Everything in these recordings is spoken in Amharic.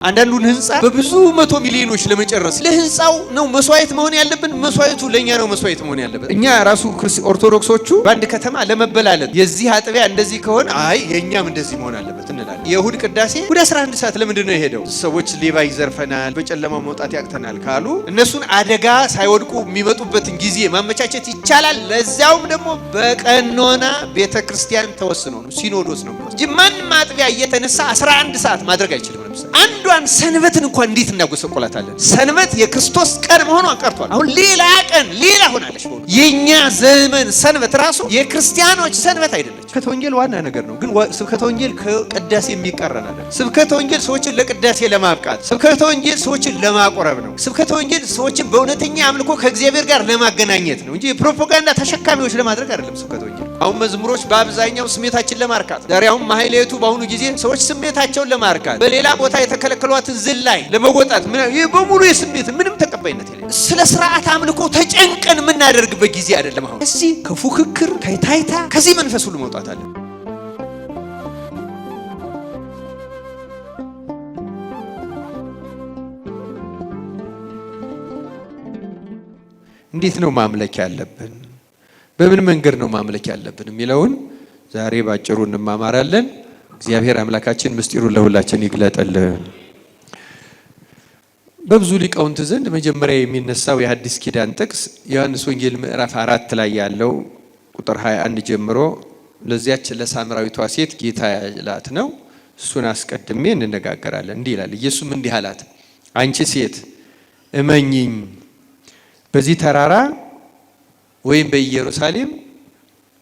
አንዳንዱን ህንጻ በብዙ መቶ ሚሊዮኖች ለመጨረስ ለህንጻው ነው መስዋዕት መሆን ያለብን። መስዋዕቱ ለኛ ነው መስዋዕት መሆን ያለበት። እኛ ራሱ ኦርቶዶክሶቹ በአንድ ከተማ ለመበላለት የዚህ አጥቢያ እንደዚህ ከሆነ አይ የኛም እንደዚህ መሆን አለበት እንላለን። የእሁድ ቅዳሴ ወደ 11 ሰዓት ለምንድን ነው የሄደው? ሰዎች ሌባ ይዘርፈናል፣ በጨለማው መውጣት ያቅተናል ካሉ እነሱን አደጋ ሳይወድቁ የሚመጡበትን ጊዜ ማመቻቸት ይቻላል። ለዚያውም ደግሞ በቀኖና ቤተክርስቲያን ተወስኖ ነው፣ ሲኖዶስ ነው እንጂ ማንም አጥቢያ እየተነሳ 11 ሰዓት ማድረግ አይችልም። አንዷን ሰንበትን እንኳን እንዴት እናጎሰቆላታለን? ሰንበት የክርስቶስ ቀን መሆኗን ቀርቷል። አሁን ሌላ ቀን ሌላ ሆናለች። የኛ ዘመን ሰንበት ራሱ የክርስቲያኖች ሰንበት አይደለች። ስብከተ ወንጌል ዋና ነገር ነው፣ ግን ስብከተ ወንጌል ከቅዳሴ የሚቃረን አይደለም። ስብከተ ወንጌል ሰዎችን ለቅዳሴ ለማብቃት፣ ስብከተ ወንጌል ሰዎችን ለማቆረብ ነው። ስብከተ ወንጌል ሰዎችን በእውነተኛ አምልኮ ከእግዚአብሔር ጋር ለማገናኘት ነው እንጂ የፕሮፓጋንዳ ተሸካሚዎች ለማድረግ አይደለም። ስብከተ ወንጌል አሁን መዝሙሮች በአብዛኛው ስሜታችን ለማርካት፣ ዛሬ አሁን ማህሌቱ በአሁኑ ጊዜ ሰዎች ስሜታቸውን ለማርካት በሌላ ቦታ የተከለከሏትን ዝላይ ለመወጣት ይህ በሙሉ የስሜት ምንም ተቀባይነት የለም። ስለ ስርዓት አምልኮ ተጨንቀን የምናደርግበት ጊዜ አይደለም። አሁን እዚህ ከፉክክር ከታይታ ከዚህ መንፈስ ሁሉ መውጣት አለ። እንዴት ነው ማምለክ ያለብን? በምን መንገድ ነው ማምለክ ያለብን የሚለውን ዛሬ ባጭሩ እንማማራለን። እግዚአብሔር አምላካችን ምስጢሩን ለሁላችን ይግለጥልን። በብዙ ሊቃውንት ዘንድ መጀመሪያ የሚነሳው የሐዲስ ኪዳን ጥቅስ ዮሐንስ ወንጌል ምዕራፍ 4 ላይ ያለው ቁጥር 21 ጀምሮ ለዚያች ለሳምራዊቷ ሴት ጌታ ያላት ነው። እሱን አስቀድሜ እንነጋገራለን። እንዲህ ይላል። ኢየሱስም እንዲህ አላት፣ አንቺ ሴት እመኚኝ፣ በዚህ ተራራ ወይም በኢየሩሳሌም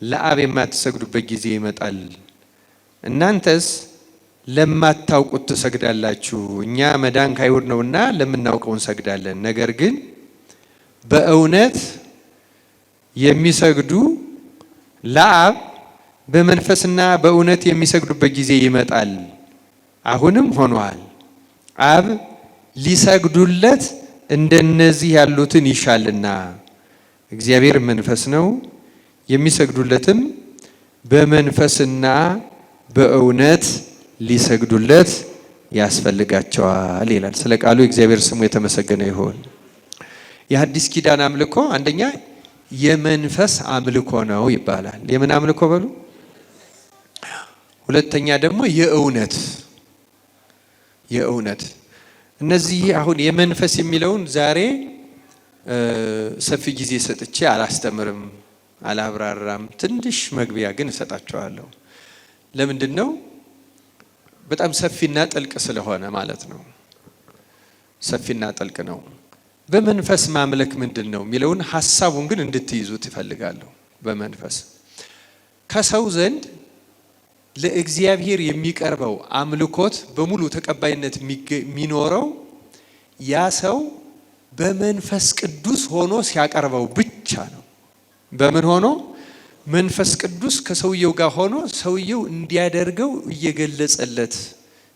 ለአብ የማትሰግዱበት ጊዜ ይመጣል። እናንተስ ለማታውቁት ትሰግዳላችሁ። እኛ መዳን ከአይሁድ ነውና ለምናውቀው እንሰግዳለን። ነገር ግን በእውነት የሚሰግዱ ለአብ በመንፈስና በእውነት የሚሰግዱበት ጊዜ ይመጣል፣ አሁንም ሆኗል። አብ ሊሰግዱለት እንደነዚህ ያሉትን ይሻልና። እግዚአብሔር መንፈስ ነው፣ የሚሰግዱለትም በመንፈስና በእውነት ሊሰግዱለት ያስፈልጋቸዋል ይላል። ስለ ቃሉ የእግዚአብሔር ስሙ የተመሰገነ ይሁን። የሐዲስ ኪዳን አምልኮ አንደኛ የመንፈስ አምልኮ ነው ይባላል። የምን አምልኮ በሉ? ሁለተኛ ደግሞ የእውነት። እነዚህ አሁን የመንፈስ የሚለውን ዛሬ ሰፊ ጊዜ ሰጥቼ አላስተምርም፣ አላብራራም። ትንሽ መግቢያ ግን እሰጣቸዋለሁ። ለምንድን ነው? በጣም ሰፊና ጥልቅ ስለሆነ ማለት ነው። ሰፊና ጥልቅ ነው። በመንፈስ ማምለክ ምንድን ነው የሚለውን ሀሳቡን ግን እንድትይዙት ይፈልጋለሁ። በመንፈስ ከሰው ዘንድ ለእግዚአብሔር የሚቀርበው አምልኮት በሙሉ ተቀባይነት የሚኖረው ያ ሰው በመንፈስ ቅዱስ ሆኖ ሲያቀርበው ብቻ ነው። በምን ሆኖ? መንፈስ ቅዱስ ከሰውየው ጋር ሆኖ ሰውየው እንዲያደርገው እየገለጸለት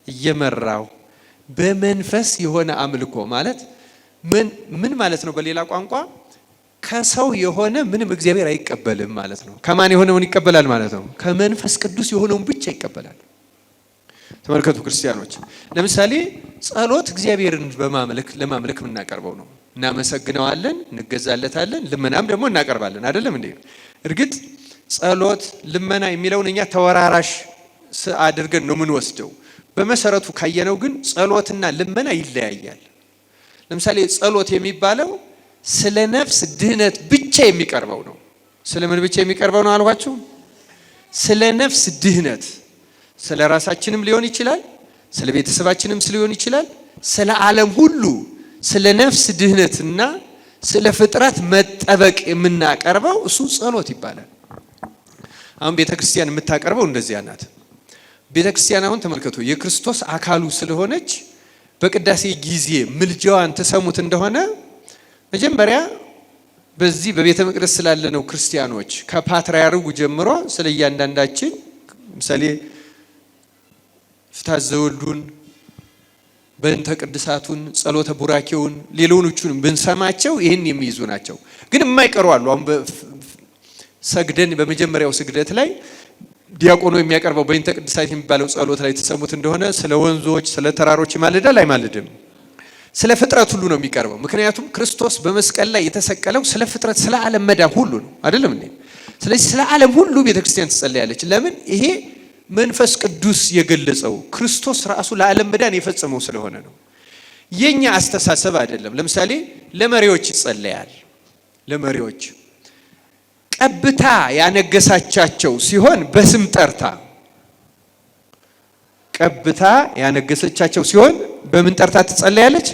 እየመራው በመንፈስ የሆነ አምልኮ ማለት ምን ማለት ነው? በሌላ ቋንቋ ከሰው የሆነ ምንም እግዚአብሔር አይቀበልም ማለት ነው። ከማን የሆነውን ይቀበላል ማለት ነው? ከመንፈስ ቅዱስ የሆነውን ብቻ ይቀበላል። ተመልከቱ ክርስቲያኖች፣ ለምሳሌ ጸሎት እግዚአብሔርን ለማምለክ የምናቀርበው ነው። እናመሰግነዋለን፣ እንገዛለታለን፣ ልመናም ደግሞ እናቀርባለን። አይደለም እንዴ? እርግጥ ጸሎት ልመና የሚለውን እኛ ተወራራሽ አድርገን ነው የምንወስደው። በመሰረቱ ካየነው ግን ጸሎትና ልመና ይለያያል። ለምሳሌ ጸሎት የሚባለው ስለ ነፍስ ድህነት ብቻ የሚቀርበው ነው። ስለ ምን ብቻ የሚቀርበው ነው አልኳችሁ? ስለ ነፍስ ድህነት። ስለ ራሳችንም ሊሆን ይችላል፣ ስለ ቤተሰባችንም ሊሆን ይችላል፣ ስለ ዓለም ሁሉ ስለ ነፍስ ድህነትና ስለ ፍጥረት መጠበቅ የምናቀርበው እሱ ጸሎት ይባላል። አሁን ቤተክርስቲያን የምታቀርበው እንደዚያ ናት። ቤተክርስቲያን አሁን ተመልከቱ፣ የክርስቶስ አካሉ ስለሆነች በቅዳሴ ጊዜ ምልጃዋን ተሰሙት እንደሆነ መጀመሪያ በዚህ በቤተ መቅደስ ስላለነው ክርስቲያኖች ከፓትርያርኩ ጀምሮ ስለ እያንዳንዳችን ምሳሌ ፍትሐ ዘወልዱን፣ በእንተ ቅድሳቱን፣ ጸሎተ ቡራኬውን፣ ሌሎቹንም ብንሰማቸው ይህን የሚይዙ ናቸው። ግን የማይቀሩ አሉ። አሁን ሰግደን በመጀመሪያው ስግደት ላይ ዲያቆኑ የሚያቀርበው በእንተ ቅድሳት የሚባለው ጸሎት ላይ ተሰሙት እንደሆነ ስለ ወንዞች ስለ ተራሮች ይማልዳል አይማልድም? ስለ ፍጥረት ሁሉ ነው የሚቀርበው። ምክንያቱም ክርስቶስ በመስቀል ላይ የተሰቀለው ስለ ፍጥረት ስለ ዓለም መዳን ሁሉ ነው አይደለም እንዴ? ስለዚህ ስለ ዓለም ሁሉ ቤተክርስቲያን ትጸልያለች። ለምን? ይሄ መንፈስ ቅዱስ የገለጸው ክርስቶስ ራሱ ለዓለም መዳን የፈጸመው ስለሆነ ነው። የኛ አስተሳሰብ አይደለም። ለምሳሌ ለመሪዎች ይጸለያል። ለመሪዎች ቀብታ ያነገሳቻቸው ሲሆን በስም ጠርታ ቀብታ ያነገሰቻቸው ሲሆን በምን ጠርታ ትጸለያለች?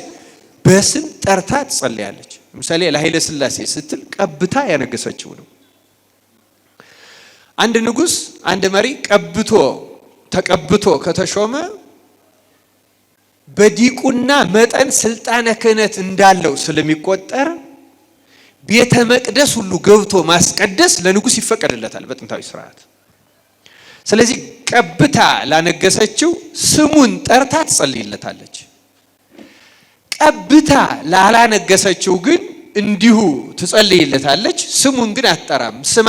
በስም ጠርታ ትጸለያለች። ለምሳሌ ለኃይለ ሥላሴ ስትል ቀብታ ያነገሰችው ነው። አንድ ንጉስ አንድ መሪ ተቀብቶ ከተሾመ በዲቁና መጠን ስልጣነ ክህነት እንዳለው ስለሚቆጠር ቤተ መቅደስ ሁሉ ገብቶ ማስቀደስ ለንጉስ ይፈቀድለታል በጥንታዊ ስርዓት። ስለዚህ ቀብታ ላነገሰችው ስሙን ጠርታ ትጸልይለታለች። ቀብታ ላላነገሰችው ግን እንዲሁ ትጸልይለታለች። ስሙን ግን አትጠራም። ስም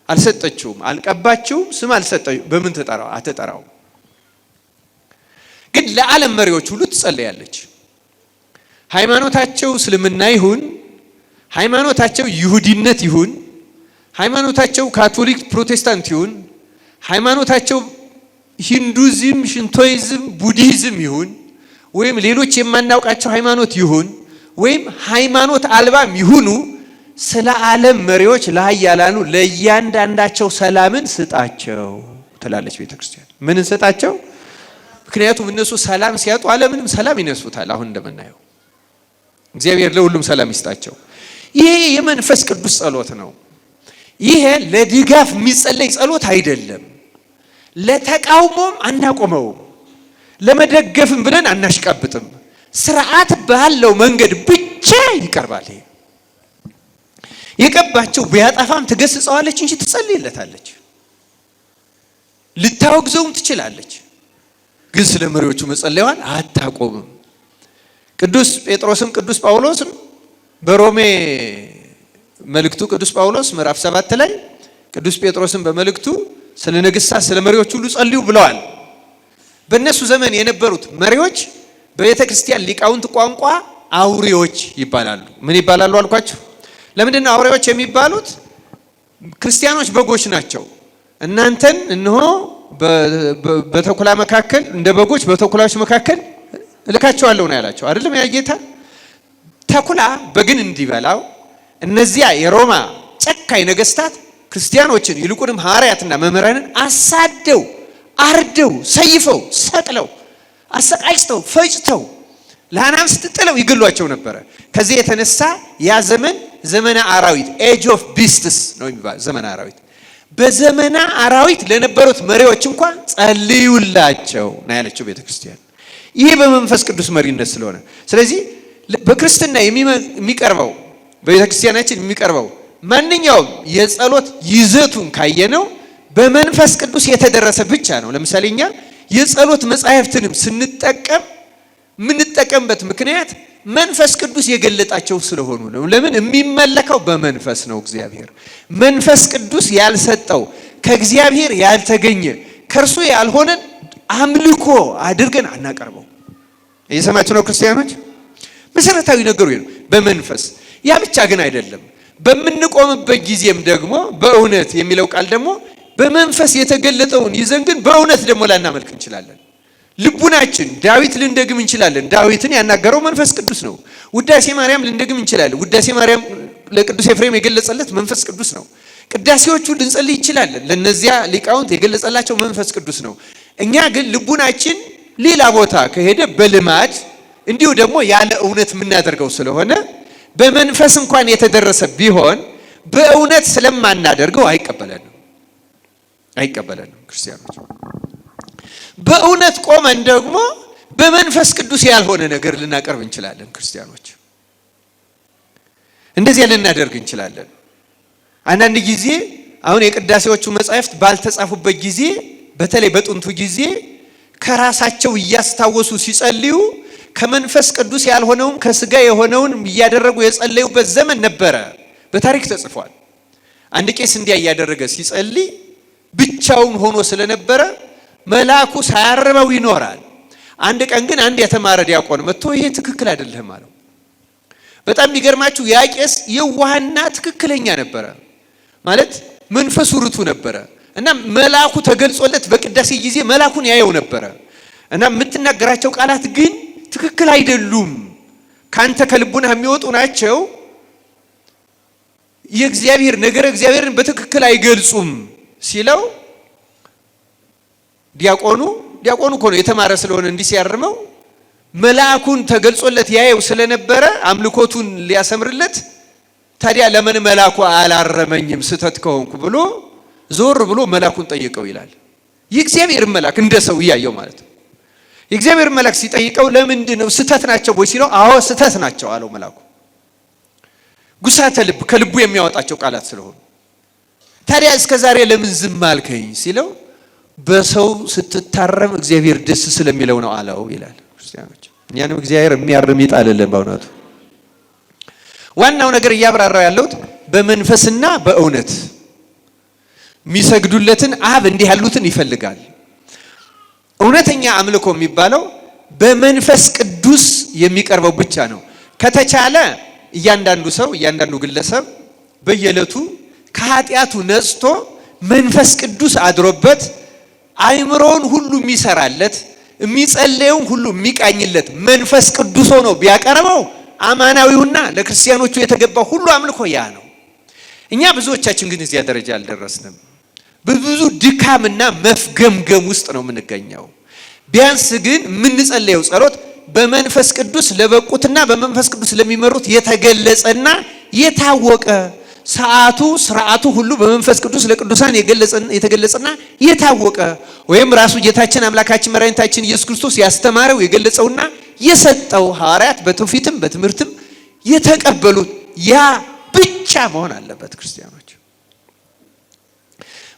አልሰጠችውም፣ አልቀባችውም፣ ስም አልሰጠችው። በምን ትጠራው? አትጠራው። ግን ለዓለም መሪዎች ሁሉ ትጸልያለች። ሃይማኖታቸው እስልምና ይሁን፣ ሃይማኖታቸው ይሁዲነት ይሁን፣ ሃይማኖታቸው ካቶሊክ ፕሮቴስታንት ይሁን፣ ሃይማኖታቸው ሂንዱይዝም፣ ሽንቶይዝም፣ ቡዲዝም ይሁን፣ ወይም ሌሎች የማናውቃቸው ሃይማኖት ይሁን፣ ወይም ሃይማኖት አልባም ይሁኑ፣ ስለ ዓለም መሪዎች ለኃያላኑ ለእያንዳንዳቸው ሰላምን ስጣቸው ትላለች ቤተክርስቲያን። ምን እንሰጣቸው? ምክንያቱም እነሱ ሰላም ሲያጡ ዓለምንም ሰላም ይነሱታል። አሁን እንደምናየው እግዚአብሔር ለሁሉም ሰላም ይስጣቸው። ይሄ የመንፈስ ቅዱስ ጸሎት ነው። ይሄ ለድጋፍ የሚጸለይ ጸሎት አይደለም። ለተቃውሞም አናቆመውም፣ ለመደገፍም ብለን አናሽቃብጥም። ስርዓት ባለው መንገድ ብቻ ይቀርባል። ይሄ የቀባቸው ቢያጠፋም ትገስጸዋለች እንጂ ትጸልይለታለች። ልታወግዘውም ትችላለች። ግን ስለ መሪዎቹ መጸለያዋን አታቆምም። ቅዱስ ጴጥሮስም ቅዱስ ጳውሎስም በሮሜ መልእክቱ ቅዱስ ጳውሎስ ምዕራፍ 7 ላይ ቅዱስ ጴጥሮስም በመልእክቱ ስለ ነገሥታት ስለ መሪዎች ሁሉ ጸልዩ ብለዋል። በእነሱ ዘመን የነበሩት መሪዎች በቤተ ክርስቲያን ሊቃውንት ቋንቋ አውሬዎች ይባላሉ። ምን ይባላሉ አልኳችሁ? ለምንድን ነው አውሬዎች የሚባሉት? ክርስቲያኖች በጎች ናቸው። እናንተን እነሆ በተኩላ መካከል እንደ በጎች በተኩላዎች መካከል እልካቸዋለሁ ነው ያላቸው አይደለም? ያ ጌታ ተኩላ በግን እንዲበላው እነዚያ የሮማ ጨካኝ ነገስታት ክርስቲያኖችን ይልቁንም ሐዋርያትና መምህራንን አሳደው፣ አርደው፣ ሰይፈው፣ ሰቅለው፣ አሰቃይተው፣ ፈጭተው ለአናብስት ጥለው ይገሏቸው ነበረ። ከዚህ የተነሳ ያ ዘመነ አራዊት ኤጅ ኦፍ ቢስትስ ነው የሚባል ዘመነ አራዊት። በዘመነ አራዊት ለነበሩት መሪዎች እንኳን ጸልዩላቸው ነው ያለችው ቤተክርስቲያን። ይሄ በመንፈስ ቅዱስ መሪነት ስለሆነ፣ ስለዚህ በክርስትና የሚቀርበው በቤተክርስቲያናችን የሚቀርበው ማንኛውም የጸሎት ይዘቱን ካየነው በመንፈስ ቅዱስ የተደረሰ ብቻ ነው። ለምሳሌ እኛ የጸሎት መጻሕፍትንም ስንጠቀም የምንጠቀምበት ምክንያት መንፈስ ቅዱስ የገለጣቸው ስለሆኑ ነው። ለምን? የሚመለከው በመንፈስ ነው። እግዚአብሔር መንፈስ ቅዱስ ያልሰጠው ከእግዚአብሔር ያልተገኘ ከእርሱ ያልሆነን አምልኮ አድርገን አናቀርበው። እየሰማችሁ ነው ክርስቲያኖች? መሰረታዊ ነገሩ ነው በመንፈስ። ያ ብቻ ግን አይደለም። በምንቆምበት ጊዜም ደግሞ በእውነት የሚለው ቃል ደግሞ በመንፈስ የተገለጠውን ይዘን ግን በእውነት ደግሞ ላናመልክ እንችላለን። ልቡናችን ዳዊት ልንደግም እንችላለን። ዳዊትን ያናገረው መንፈስ ቅዱስ ነው። ውዳሴ ማርያም ልንደግም እንችላለን። ውዳሴ ማርያም ለቅዱስ ኤፍሬም የገለጸለት መንፈስ ቅዱስ ነው። ቅዳሴዎቹ ልንጸልይ እንችላለን። ለነዚያ ሊቃውንት የገለጸላቸው መንፈስ ቅዱስ ነው። እኛ ግን ልቡናችን ሌላ ቦታ ከሄደ በልማድ እንዲሁ ደግሞ ያለ እውነት የምናደርገው ስለሆነ በመንፈስ እንኳን የተደረሰ ቢሆን በእውነት ስለማናደርገው አይቀበለንም። ክርስቲያኖች በእውነት ቆመን ደግሞ በመንፈስ ቅዱስ ያልሆነ ነገር ልናቀርብ እንችላለን። ክርስቲያኖች እንደዚህ ልናደርግ እንችላለን። አንዳንድ ጊዜ አሁን የቅዳሴዎቹ መጻሕፍት ባልተጻፉበት ጊዜ በተለይ በጥንቱ ጊዜ ከራሳቸው እያስታወሱ ሲጸልዩ ከመንፈስ ቅዱስ ያልሆነውን ከስጋ የሆነውን እያደረጉ የጸለዩበት ዘመን ነበረ። በታሪክ ተጽፏል። አንድ ቄስ እንዲያ እያደረገ ሲጸልይ ብቻውን ሆኖ ስለነበረ መልአኩ ሳያርመው ይኖራል። አንድ ቀን ግን አንድ የተማረ ዲያቆን መጥቶ ይሄ ትክክል አይደለም አለው። በጣም የሚገርማችሁ ያ ቄስ የዋህና ትክክለኛ ነበረ፣ ማለት መንፈሱ ርቱ ነበረ እና መልአኩ ተገልጾለት በቅዳሴ ጊዜ መልአኩን ያየው ነበረ እና የምትናገራቸው ቃላት ግን ትክክል አይደሉም፣ ካንተ ከልቡና የሚወጡ ናቸው፣ የእግዚአብሔር ነገር እግዚአብሔርን በትክክል አይገልጹም ሲለው ዲያቆኑ እኮ ነው የተማረ ስለሆነ እንዲህ ሲያርመው መልአኩን ተገልጾለት ያየው ስለነበረ አምልኮቱን ሊያሰምርለት ታዲያ ለምን መልአኩ አላረመኝም ስተት ከሆንኩ ብሎ ዞር ብሎ መልአኩን ጠይቀው ይላል። የእግዚአብሔር መልአክ እንደ ሰው ያየው ማለት ነው። የእግዚአብሔር መልአክ ሲጠይቀው ለምንድን ነው ስተት ናቸው ወይ ሲለው አዎ ስተት ናቸው አለው መልአኩ። ጉሳተ ልብ ከልቡ የሚያወጣቸው ቃላት ስለሆኑ ታዲያ እስከዛሬ ለምን ዝም አልከኝ ሲለው በሰው ስትታረም እግዚአብሔር ደስ ስለሚለው ነው አለው ይላል። ክርስቲያኖች እኛንም እግዚአብሔር የሚያርም ይጣልልን በእውነቱ። ዋናው ነገር እያብራራው ያለውት በመንፈስና በእውነት የሚሰግዱለትን አብ እንዲህ ያሉትን ይፈልጋል። እውነተኛ አምልኮ የሚባለው በመንፈስ ቅዱስ የሚቀርበው ብቻ ነው። ከተቻለ እያንዳንዱ ሰው እያንዳንዱ ግለሰብ በየዕለቱ ከኃጢአቱ ነጽቶ መንፈስ ቅዱስ አድሮበት አይምሮውን ሁሉ የሚሰራለት የሚጸለየውን ሁሉ የሚቃኝለት መንፈስ ቅዱስ ሆኖ ቢያቀርበው አማናዊውና ለክርስቲያኖቹ የተገባው ሁሉ አምልኮ ያ ነው። እኛ ብዙዎቻችን ግን እዚያ ደረጃ አልደረስንም። በብዙ ድካምና መፍገምገም ውስጥ ነው የምንገኘው። ቢያንስ ግን የምንጸለየው ጸሎት በመንፈስ ቅዱስ ለበቁትና በመንፈስ ቅዱስ ለሚመሩት የተገለጸና የታወቀ ሰዓቱ ስርዓቱ ሁሉ በመንፈስ ቅዱስ ለቅዱሳን የተገለጸና የታወቀ ወይም ራሱ ጌታችን አምላካችን መድኃኒታችን ኢየሱስ ክርስቶስ ያስተማረው የገለጸውና የሰጠው ሐዋርያት በትውፊትም በትምህርትም የተቀበሉት ያ ብቻ መሆን አለበት። ክርስቲያኖች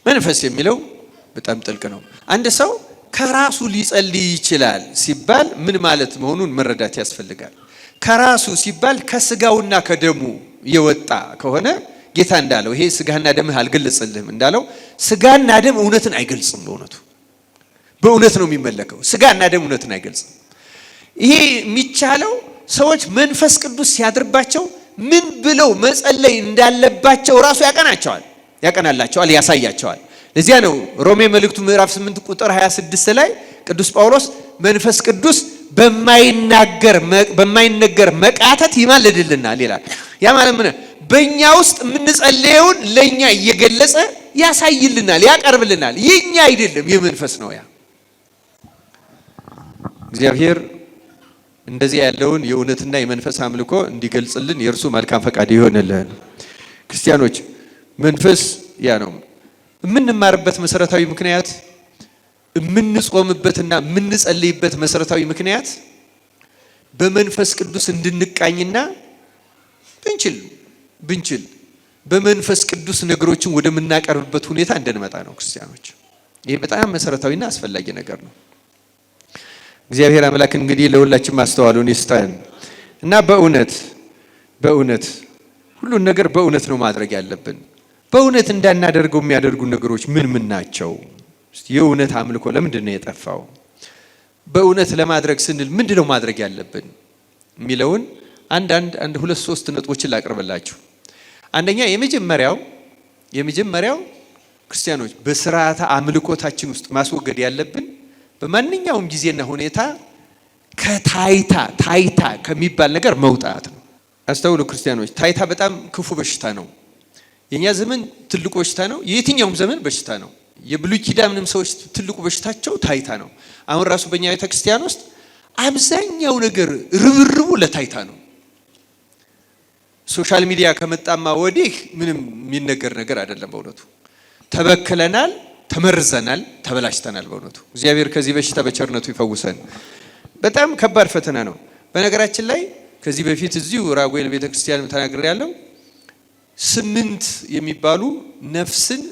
መንፈስ የሚለው በጣም ጥልቅ ነው። አንድ ሰው ከራሱ ሊጸልይ ይችላል ሲባል ምን ማለት መሆኑን መረዳት ያስፈልጋል። ከራሱ ሲባል ከስጋውና ከደሙ የወጣ ከሆነ ጌታ እንዳለው ይሄ ስጋና ደምህ አልገለጽልህም እንዳለው ስጋና ደም እውነትን አይገልጽም። በእውነት ነው የሚመለከው። ስጋና ደም እውነትን አይገልጽም። ይሄ የሚቻለው ሰዎች መንፈስ ቅዱስ ሲያድርባቸው ምን ብለው መጸለይ እንዳለባቸው ራሱ ያቀናላቸዋል፣ ያሳያቸዋል። ለዚያ ነው ሮሜ መልእክቱ ምዕራፍ 8 ቁጥር 26 ላይ ቅዱስ ጳውሎስ መንፈስ ቅዱስ በማይነገር መቃተት ይማልድልናል ይላል። ያ ማለት ምን? በእኛ ውስጥ የምንጸልየውን ለእኛ እየገለጸ ያሳይልናል፣ ያቀርብልናል። የኛ አይደለም፣ የመንፈስ ነው። ያ እግዚአብሔር እንደዚህ ያለውን የእውነትና የመንፈስ አምልኮ እንዲገልጽልን የእርሱ መልካም ፈቃድ ይሆንልን። ክርስቲያኖች መንፈስ ያ ነው የምንማርበት መሰረታዊ ምክንያት፣ የምንጾምበትና የምንጸልይበት መሰረታዊ ምክንያት በመንፈስ ቅዱስ እንድንቃኝና ብንችል በመንፈስ ቅዱስ ነገሮችን ወደምናቀርብበት ሁኔታ እንድንመጣ ነው። ክርስቲያኖች ይሄ በጣም መሰረታዊና አስፈላጊ ነገር ነው። እግዚአብሔር አምላክ እንግዲህ ለሁላችን ማስተዋሉን ይስጠን እና በእውነት ሁሉን ነገር በእውነት ነው ማድረግ ያለብን። በእውነት እንዳናደርገው የሚያደርጉ ነገሮች ምን ናቸው? የእውነት አምልኮ ለምንድን ነው የጠፋው? በእውነት ለማድረግ ስንል ምንድነው ማድረግ ያለብን የሚለውን አንድ ሁለት ሶስት ነጥቦችን ላቅርብላችሁ። አንደኛ የመጀመሪያው ክርስቲያኖች በስርዓተ አምልኮታችን ውስጥ ማስወገድ ያለብን በማንኛውም ጊዜና ሁኔታ ታይታ ከሚባል ነገር መውጣት ነው። አስተውሉ ክርስቲያኖች፣ ታይታ በጣም ክፉ በሽታ ነው። የኛ ዘመን ትልቁ በሽታ ነው። የትኛውም ዘመን በሽታ ነው። የብሉይ ኪዳንም ሰዎች ትልቁ በሽታቸው ታይታ ነው። አሁን ራሱ በእኛ ቤተክርስቲያን ውስጥ አብዛኛው ነገር ርብርቡ ለታይታ ነው። ሶሻል ሚዲያ ከመጣማ ወዲህ ምንም የሚነገር ነገር አይደለም። በእውነቱ ተበክለናል፣ ተመርዘናል፣ ተበላሽተናል። በእውነቱ እግዚአብሔር ከዚህ በሽታ በቸርነቱ ይፈውሰን። በጣም ከባድ ፈተና ነው። በነገራችን ላይ ከዚህ በፊት እዚሁ ራጉኤል ቤተክርስቲያን ተናግሬያለሁ። 8 የሚባሉ ነፍስን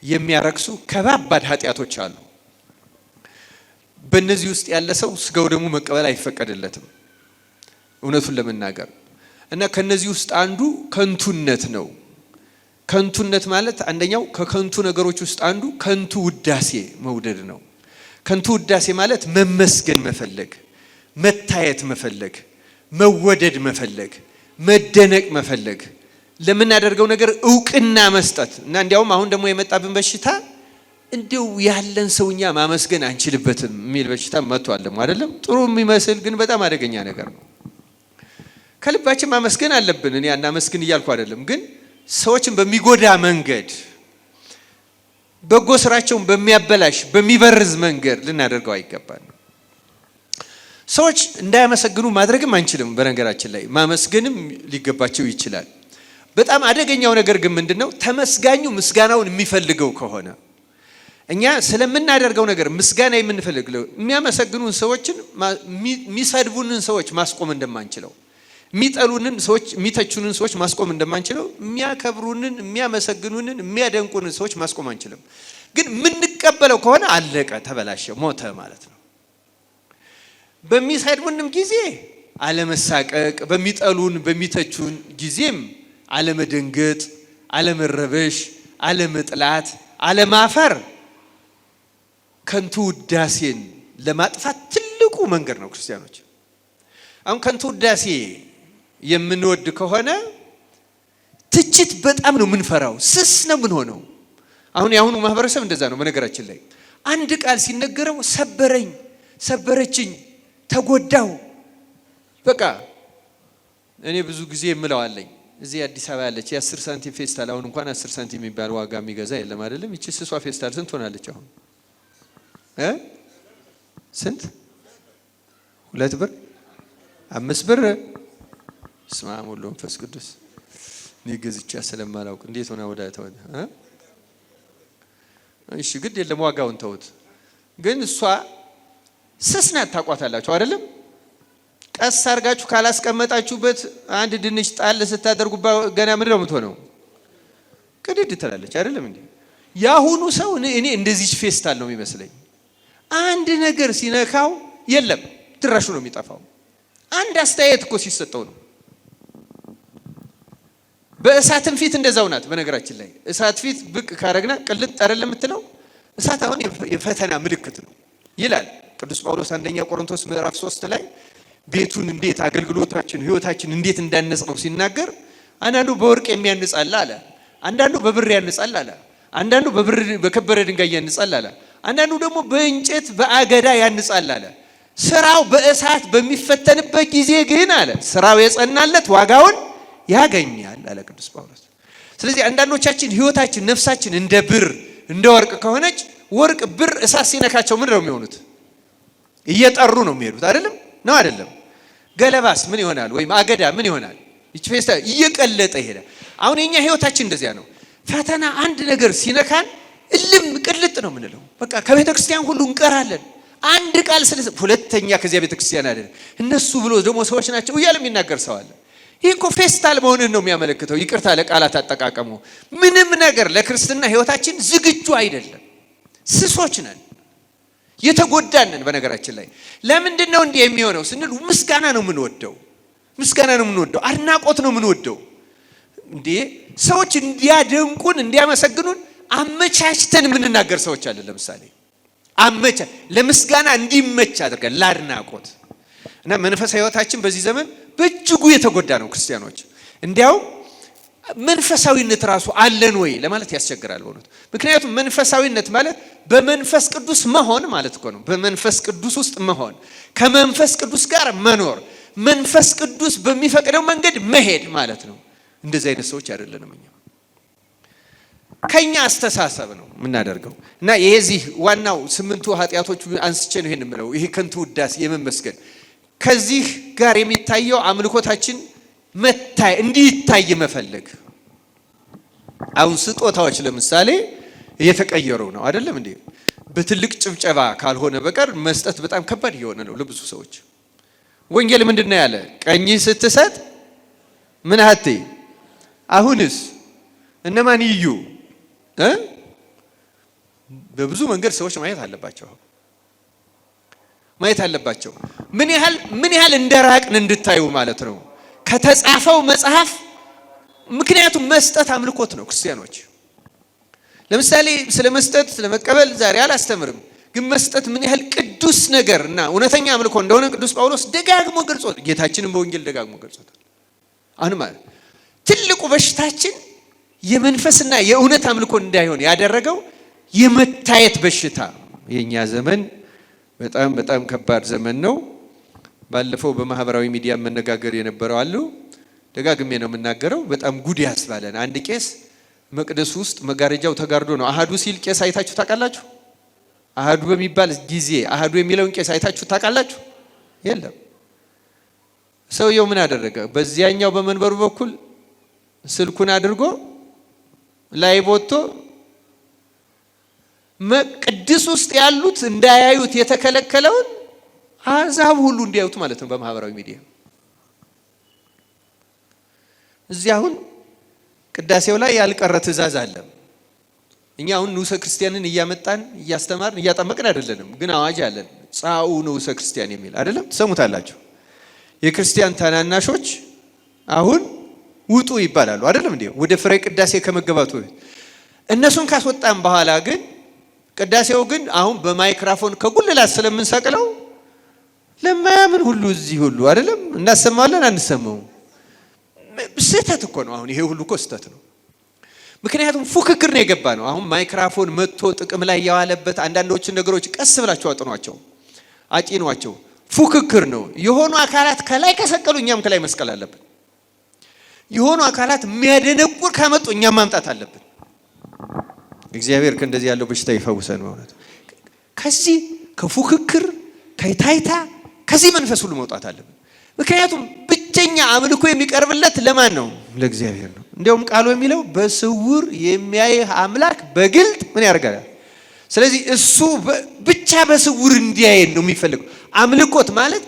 የሚያረክሱ ከባባድ ኃጢአቶች አሉ። በእነዚህ ውስጥ ያለ ሰው ስጋው ደግሞ መቀበል አይፈቀድለትም እውነቱን ለመናገር እና ከነዚህ ውስጥ አንዱ ከንቱነት ነው። ከንቱነት ማለት አንደኛው ከከንቱ ነገሮች ውስጥ አንዱ ከንቱ ውዳሴ መውደድ ነው። ከንቱ ውዳሴ ማለት መመስገን መፈለግ፣ መታየት መፈለግ፣ መወደድ መፈለግ፣ መደነቅ መፈለግ፣ ለምናደርገው ነገር ዕውቅና መስጠት እና እንዲያውም አሁን ደግሞ የመጣብን በሽታ እንደው ያለን ሰውኛ ማመስገን አንችልበትም የሚል በሽታ መጥቷል ደግሞ አይደለም። ጥሩ የሚመስል ግን በጣም አደገኛ ነገር ነው። ከልባችን ማመስገን አለብን። እኔ አናመስግን እያልኩ አይደለም፣ ግን ሰዎችን በሚጎዳ መንገድ በጎ ስራቸውን በሚያበላሽ በሚበርዝ መንገድ ልናደርገው አይገባም። ሰዎች እንዳያመሰግኑ ማድረግም አንችልም። በነገራችን ላይ ማመስገንም ሊገባቸው ይችላል። በጣም አደገኛው ነገር ግን ምንድነው? ተመስጋኙ ምስጋናውን የሚፈልገው ከሆነ እኛ ስለምናደርገው ነገር ምስጋና የምንፈልገው የሚያመሰግኑን ሰዎችን የሚሰድቡንን ሰዎች ማስቆም እንደማንችለው፣ የሚጠሉንን ሰዎች የሚተቹንን ሰዎች ማስቆም እንደማንችለው፣ የሚያከብሩንን የሚያመሰግኑንን የሚያደንቁንን ሰዎች ማስቆም አንችልም። ግን የምንቀበለው ከሆነ አለቀ፣ ተበላሸ፣ ሞተ ማለት ነው። በሚሰድቡንም ጊዜ አለመሳቀቅ፣ በሚጠሉን በሚተቹን ጊዜም አለመደንገጥ፣ አለመረበሽ፣ አለመጥላት፣ አለማፈር ከንቱ ውዳሴን ለማጥፋት ትልቁ መንገድ ነው። ክርስቲያኖች አሁን ከንቱ ውዳሴ የምንወድ ከሆነ ትችት በጣም ነው የምንፈራው፣ ስስ ነው የምንሆነው። አሁን የአሁኑ ማህበረሰብ እንደዛ ነው። በነገራችን ላይ አንድ ቃል ሲነገረው ሰበረኝ፣ ሰበረችኝ፣ ተጎዳው። በቃ እኔ ብዙ ጊዜ የምለዋለኝ እዚህ አዲስ አበባ ያለች የ10 ሳንቲም ፌስታል አሁን እንኳን 10 ሳንቲም የሚባል ዋጋ የሚገዛ የለም አይደለም። እቺ ስሷ ፌስታል ስንት ሆናለች አሁን? ስንት? 2 ብር 5 ብር? ስማ ሙሉ መንፈስ ቅዱስ እኔ ገዝቻ ስለማላውቅ እንዴት ሆነ ወዳ ተወደ? እሺ ግድ የለም ዋጋውን ተውት። ግን እሷ ስስ ናት፣ ታቋታላችሁ አይደለም? ቀስ አርጋችሁ ካላስቀመጣችሁበት አንድ ድንች ጣል ስታደርጉባ ገና ምንድነው የምትሆነው? ቅድድ ትላለች አይደለም እንዴ? ያሁኑ ሰው እኔ እንደዚህ ፌስታል ነው የሚመስለኝ። አንድ ነገር ሲነካው የለም ድራሹ ነው የሚጠፋው። አንድ አስተያየት እኮ ሲሰጠው ነው። በእሳትም ፊት እንደዛው ናት። በነገራችን ላይ እሳት ፊት ብቅ ካረግና ቅልጥ አይደለም የምትለው። እሳት አሁን የፈተና ምልክት ነው ይላል ቅዱስ ጳውሎስ አንደኛ ቆሮንቶስ ምዕራፍ 3 ላይ ቤቱን እንዴት አገልግሎታችን ህይወታችን እንዴት እንዳነጽ ነው ሲናገር፣ አንዳንዱ በወርቅ የሚያንጻል አለ፣ አንዳንዱ በብር ያንጻል አለ፣ አንዳንዱ በከበረ ድንጋይ ያንጻል አለ፣ አንዳንዱ ደግሞ በእንጨት በአገዳ ያንጻል አለ። ስራው በእሳት በሚፈተንበት ጊዜ ግን አለ ስራው የጸናለት ዋጋውን ያገኛል አለ ቅዱስ ጳውሎስ። ስለዚህ አንዳንዶቻችን ህይወታችን ነፍሳችን እንደ ብር እንደ ወርቅ ከሆነች ወርቅ ብር እሳት ሲነካቸው ምን ነው የሚሆኑት? እየጠሩ ነው የሚሄዱት አይደለም ነው አይደለም? ገለባስ ምን ይሆናል? ወይም አገዳ ምን ይሆናል? ይች ፌስታ እየቀለጠ ይሄዳል። አሁን የኛ ህይወታችን እንደዚያ ነው። ፈተና አንድ ነገር ሲነካን እልም ቅልጥ ነው የምንለው። በቃ ከቤተ ክርስቲያን ሁሉ እንቀራለን። አንድ ቃል ስለ ሁለተኛ ከዚያ ቤተ ክርስቲያን አይደለም እነሱ ብሎ ደግሞ ሰዎች ናቸው እያለ የሚናገር ሰው አለ። ይህ እኮ ፌስታል መሆንን ነው የሚያመለክተው። ይቅርታ ለቃላት አጠቃቀሙ። ምንም ነገር ለክርስትና ህይወታችን ዝግጁ አይደለም። ስሶች ነን፣ የተጎዳንን። በነገራችን ላይ ለምንድን ነው እንዲህ የሚሆነው ስንል ምስጋና ነው የምንወደው፣ ምስጋና ነው የምንወደው፣ አድናቆት ነው የምንወደው። እንዴ ሰዎች እንዲያደንቁን እንዲያመሰግኑን አመቻችተን የምንናገር ሰዎች አለ። ለምሳሌ ለምስጋና እንዲመች አድርገን ለአድናቆት እና መንፈሳዊ ህይወታችን በዚህ ዘመን በእጅጉ የተጎዳ ነው ክርስቲያኖች። እንዲያውም መንፈሳዊነት ራሱ አለን ወይ ለማለት ያስቸግራል በእውነት። ምክንያቱም መንፈሳዊነት ማለት በመንፈስ ቅዱስ መሆን ማለት እኮ ነው። በመንፈስ ቅዱስ ውስጥ መሆን፣ ከመንፈስ ቅዱስ ጋር መኖር፣ መንፈስ ቅዱስ በሚፈቅደው መንገድ መሄድ ማለት ነው። እንደዚህ አይነት ሰዎች አይደለንም እኛ። ከኛ አስተሳሰብ ነው የምናደርገው እና የዚህ ዋናው 8ቱ ኃጢያቶች አንስቼ ነው ይሄን የምለው። ይሄ ከንቱ ውዳሴ የመመስገን ከዚህ ጋር የሚታየው አምልኮታችን እንዲታይ መፈለግ። አሁን ስጦታዎች ለምሳሌ እየተቀየሩ ነው አይደለም እንዴ? በትልቅ ጭብጨባ ካልሆነ በቀር መስጠት በጣም ከባድ እየሆነ ነው ለብዙ ሰዎች። ወንጌል ምንድነው ያለ? ቀኝ ስትሰጥ ምን አትይ። አሁንስ እነማን ይዩ? በብዙ መንገድ ሰዎች ማየት አለባቸው። ምን ያህል እንደራቅን እንድታዩ ማለት ነው። ከተጻፈው መጽሐፍ ምክንያቱም መስጠት አምልኮት ነው። ክርስቲያኖች ለምሳሌ ስለ መስጠት ስለ መቀበል ዛሬ አላስተምርም፣ ግን መስጠት ምን ያህል ቅዱስ ነገር እና እውነተኛ አምልኮ እንደሆነ ቅዱስ ጳውሎስ ደጋግሞ ገልጾታል። ጌታችንም በወንጌል ደጋግሞ ገልጾታል። አሁን ማለት ትልቁ በሽታችን የመንፈስና የእውነት አምልኮ እንዳይሆን ያደረገው የመታየት በሽታ። የኛ ዘመን በጣም በጣም ከባድ ዘመን ነው። ባለፈው በማህበራዊ ሚዲያ መነጋገር የነበረው አሉ፣ ደጋግሜ ነው የምናገረው። በጣም ጉድ ያስባለን። አንድ ቄስ መቅደስ ውስጥ መጋረጃው ተጋርዶ ነው አሃዱ ሲል ቄስ አይታችሁ ታውቃላችሁ? አሃዱ በሚባል ጊዜ አሃዱ የሚለውን ቄስ አይታችሁ ታውቃላችሁ? የለም። ሰውየው ምን አደረገ? በዚያኛው በመንበሩ በኩል ስልኩን አድርጎ ላይ ቦቶ መቅደስ ውስጥ ያሉት እንዳያዩት የተከለከለውን አሕዛብ ሁሉ እንዲያዩት ማለት ነው በማህበራዊ ሚዲያ። እዚህ አሁን ቅዳሴው ላይ ያልቀረ ትእዛዝ አለ። እኛ አሁን ንዑሰ ክርስቲያንን እያመጣን እያስተማርን እያጠመቅን አይደለንም፣ ግን አዋጅ አለን። ጻኡ ንዑሰ ክርስቲያን የሚል አይደለም? ትሰሙታላችሁ። የክርስቲያን ታናናሾች አሁን ውጡ ይባላሉ አይደለም እንዴ? ወደ ፍሬ ቅዳሴ ከመገባቱ እነሱን ካስወጣን በኋላ ግን ቅዳሴው ግን አሁን በማይክሮፎን ከጉልላት ስለምንሰቅለው ለማያምን ሁሉ እዚህ ሁሉ አይደለም እናሰማለን አንሰማው። ስህተት እኮ ነው። አሁን ይሄ ሁሉ እኮ ስህተት ነው። ምክንያቱም ፉክክር ነው የገባ ነው። አሁን ማይክሮፎን መጥቶ ጥቅም ላይ ያዋለበት አንዳንዶችን ነገሮች ቀስ ብላችሁ አጥኗቸው፣ አጪኗቸው። ፉክክር ነው። የሆኑ አካላት ከላይ ከሰቀሉ እኛም ከላይ መስቀል አለብን። የሆኑ አካላት የሚያደነቁር ካመጡ እኛም ማምጣት አለብን። እግዚአብሔር ከእንደዚህ ያለው በሽታ ይፈውሰን ማለት ከዚህ ከፉክክር ከታይታ ከዚህ መንፈስ ሁሉ መውጣት አለብን። ምክንያቱም ብቸኛ አምልኮ የሚቀርብለት ለማን ነው? ለእግዚአብሔር ነው። እንዲያውም ቃሉ የሚለው በስውር የሚያይ አምላክ በግልጥ ምን ያደርጋል? ስለዚህ እሱ ብቻ በስውር እንዲያየን ነው የሚፈልገው። አምልኮት ማለት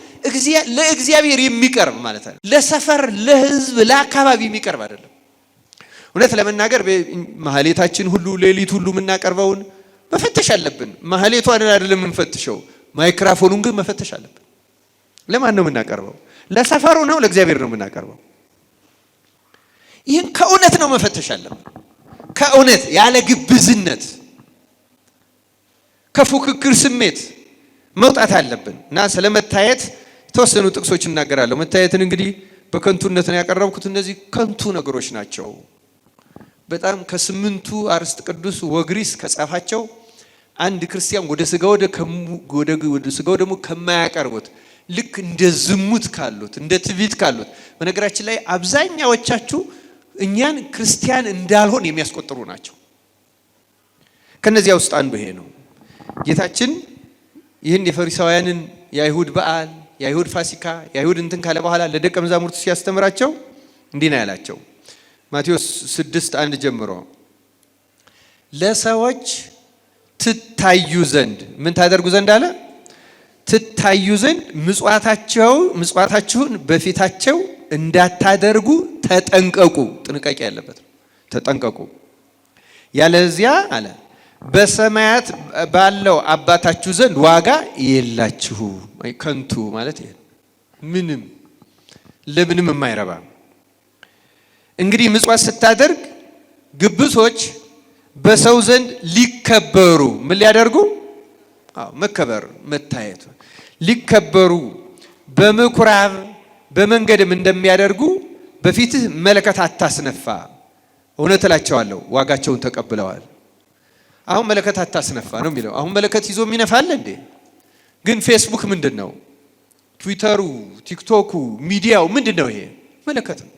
ለእግዚአብሔር የሚቀርብ ማለት ነው። ለሰፈር ለህዝብ ለአካባቢ የሚቀርብ አይደለም። እውነት ለመናገር ማህሌታችን ሁሉ ሌሊት ሁሉ የምናቀርበውን መፈተሽ አለብን። ማህሌቷን አይደለም የምንፈትሸው፣ ማይክሮፎኑን ግን መፈተሽ አለብን። ለማን ነው የምናቀርበው? ለሰፈሩ ነው? ለእግዚአብሔር ነው የምናቀርበው? ይህን ከእውነት ነው መፈተሽ አለብን። ከእውነት ያለ ግብዝነት ከፉክክር ስሜት መውጣት አለብን። እና ስለመታየት የተወሰኑ ጥቅሶች እናገራለሁ። መታየትን እንግዲህ በከንቱነት ነው ያቀረብኩት። እነዚህ ከንቱ ነገሮች ናቸው። በጣም ከስምንቱ አርዕስተ ቅዱስ ወግሪስ ከጻፋቸው አንድ ክርስቲያን ወደ ስጋው ደግሞ ከማያቀርቡት ልክ እንደ ዝሙት ካሉት እንደ ትዕቢት ካሉት። በነገራችን ላይ አብዛኛዎቻችሁ እኛን ክርስቲያን እንዳልሆን የሚያስቆጥሩ ናቸው። ከነዚያ ውስጥ አንዱ ይሄ ነው። ጌታችን ይህን የፈሪሳውያንን የአይሁድ በዓል የአይሁድ ፋሲካ የአይሁድ እንትን ካለ በኋላ ለደቀ መዛሙርቱ ሲያስተምራቸው እንዲህ ነው ያላቸው። ማቴዎስ 6:1 ጀምሮ ለሰዎች ትታዩ ዘንድ ምን ታደርጉ ዘንድ አለ? ትታዩ ዘንድ ምጽዋታችሁን በፊታቸው እንዳታደርጉ ተጠንቀቁ። ጥንቃቄ ያለበት ተጠንቀቁ። ያለዚያ አለ በሰማያት ባለው አባታችሁ ዘንድ ዋጋ የላችሁ። ከንቱ ማለት ይሄ ምንም ለምንም የማይረባ። እንግዲህ ምጽዋት ስታደርግ ግብዞች በሰው ዘንድ ሊከበሩ ምን ሊያደርጉ? መከበር መታየት ሊከበሩ በምኩራብ በመንገድም እንደሚያደርጉ በፊትህ መለከት አታስነፋ። እውነት እላቸዋለሁ ዋጋቸውን ተቀብለዋል። አሁን መለከት አታስነፋ ነው የሚለው። አሁን መለከት ይዞ የሚነፋል እንዴ? ግን ፌስቡክ ምንድን ነው? ትዊተሩ፣ ቲክቶኩ፣ ሚዲያው ምንድን ነው? ይሄ መለከት ነው።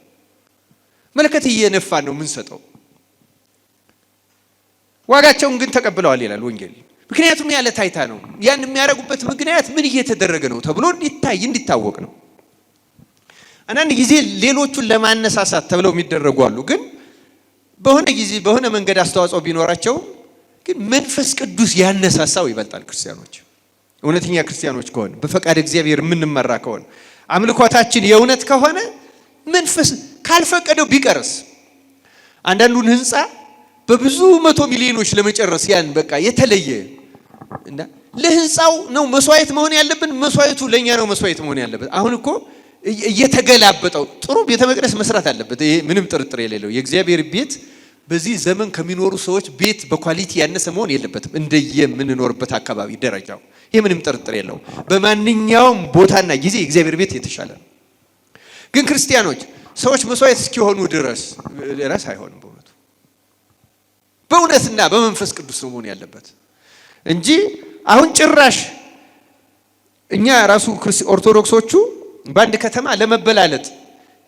መለከት እየነፋን ነው የምንሰጠው። ዋጋቸውን ግን ተቀብለዋል ይላል ወንጌል። ምክንያቱም ያለ ታይታ ነው። ያን የሚያደርጉበት ምክንያት ምን እየተደረገ ነው ተብሎ እንዲታወቅ ነው። አንዳንድ ጊዜ ሌሎቹን ለማነሳሳት ተብለው የሚደረጉ አሉ። ግን በሆነ ጊዜ በሆነ መንገድ አስተዋጽኦ ቢኖራቸው ግን መንፈስ ቅዱስ ያነሳሳው ይበልጣል። ክርስቲያኖች እውነተኛ ክርስቲያኖች ከሆነ በፈቃድ እግዚአብሔር የምንመራ ከሆነ አምልኮታችን የእውነት ከሆነ መንፈስ ካልፈቀደው ቢቀርስ አንዳንዱን ህንፃ በብዙ መቶ ሚሊዮኖች ለመጨረስ ያን በቃ የተለየ እና ለህንፃው ነው መስዋዕት መሆን ያለብን። መስዋዕቱ ለኛ ነው መስዋዕት መሆን ያለበት። አሁን እኮ እየተገላበጠው ጥሩ ቤተ መቅደስ መስራት አለበት። ይሄ ምንም ጥርጥር የሌለው የእግዚአብሔር ቤት በዚህ ዘመን ከሚኖሩ ሰዎች ቤት በኳሊቲ ያነሰ መሆን የለበትም። እንደየምንኖርበት አካባቢ ደረጃው ይሄ ምንም ጥርጥር የለው። በማንኛውም ቦታና ጊዜ የእግዚአብሔር ቤት የተሻለ ነው። ግን ክርስቲያኖች ሰዎች መስዋዕት እስኪሆኑ ድረስ አይሆንም። በእውነትና በመንፈስ ቅዱስ ነው መሆን ያለበት እንጂ አሁን ጭራሽ እኛ ራሱ ኦርቶዶክሶቹ በአንድ ከተማ ለመበላለጥ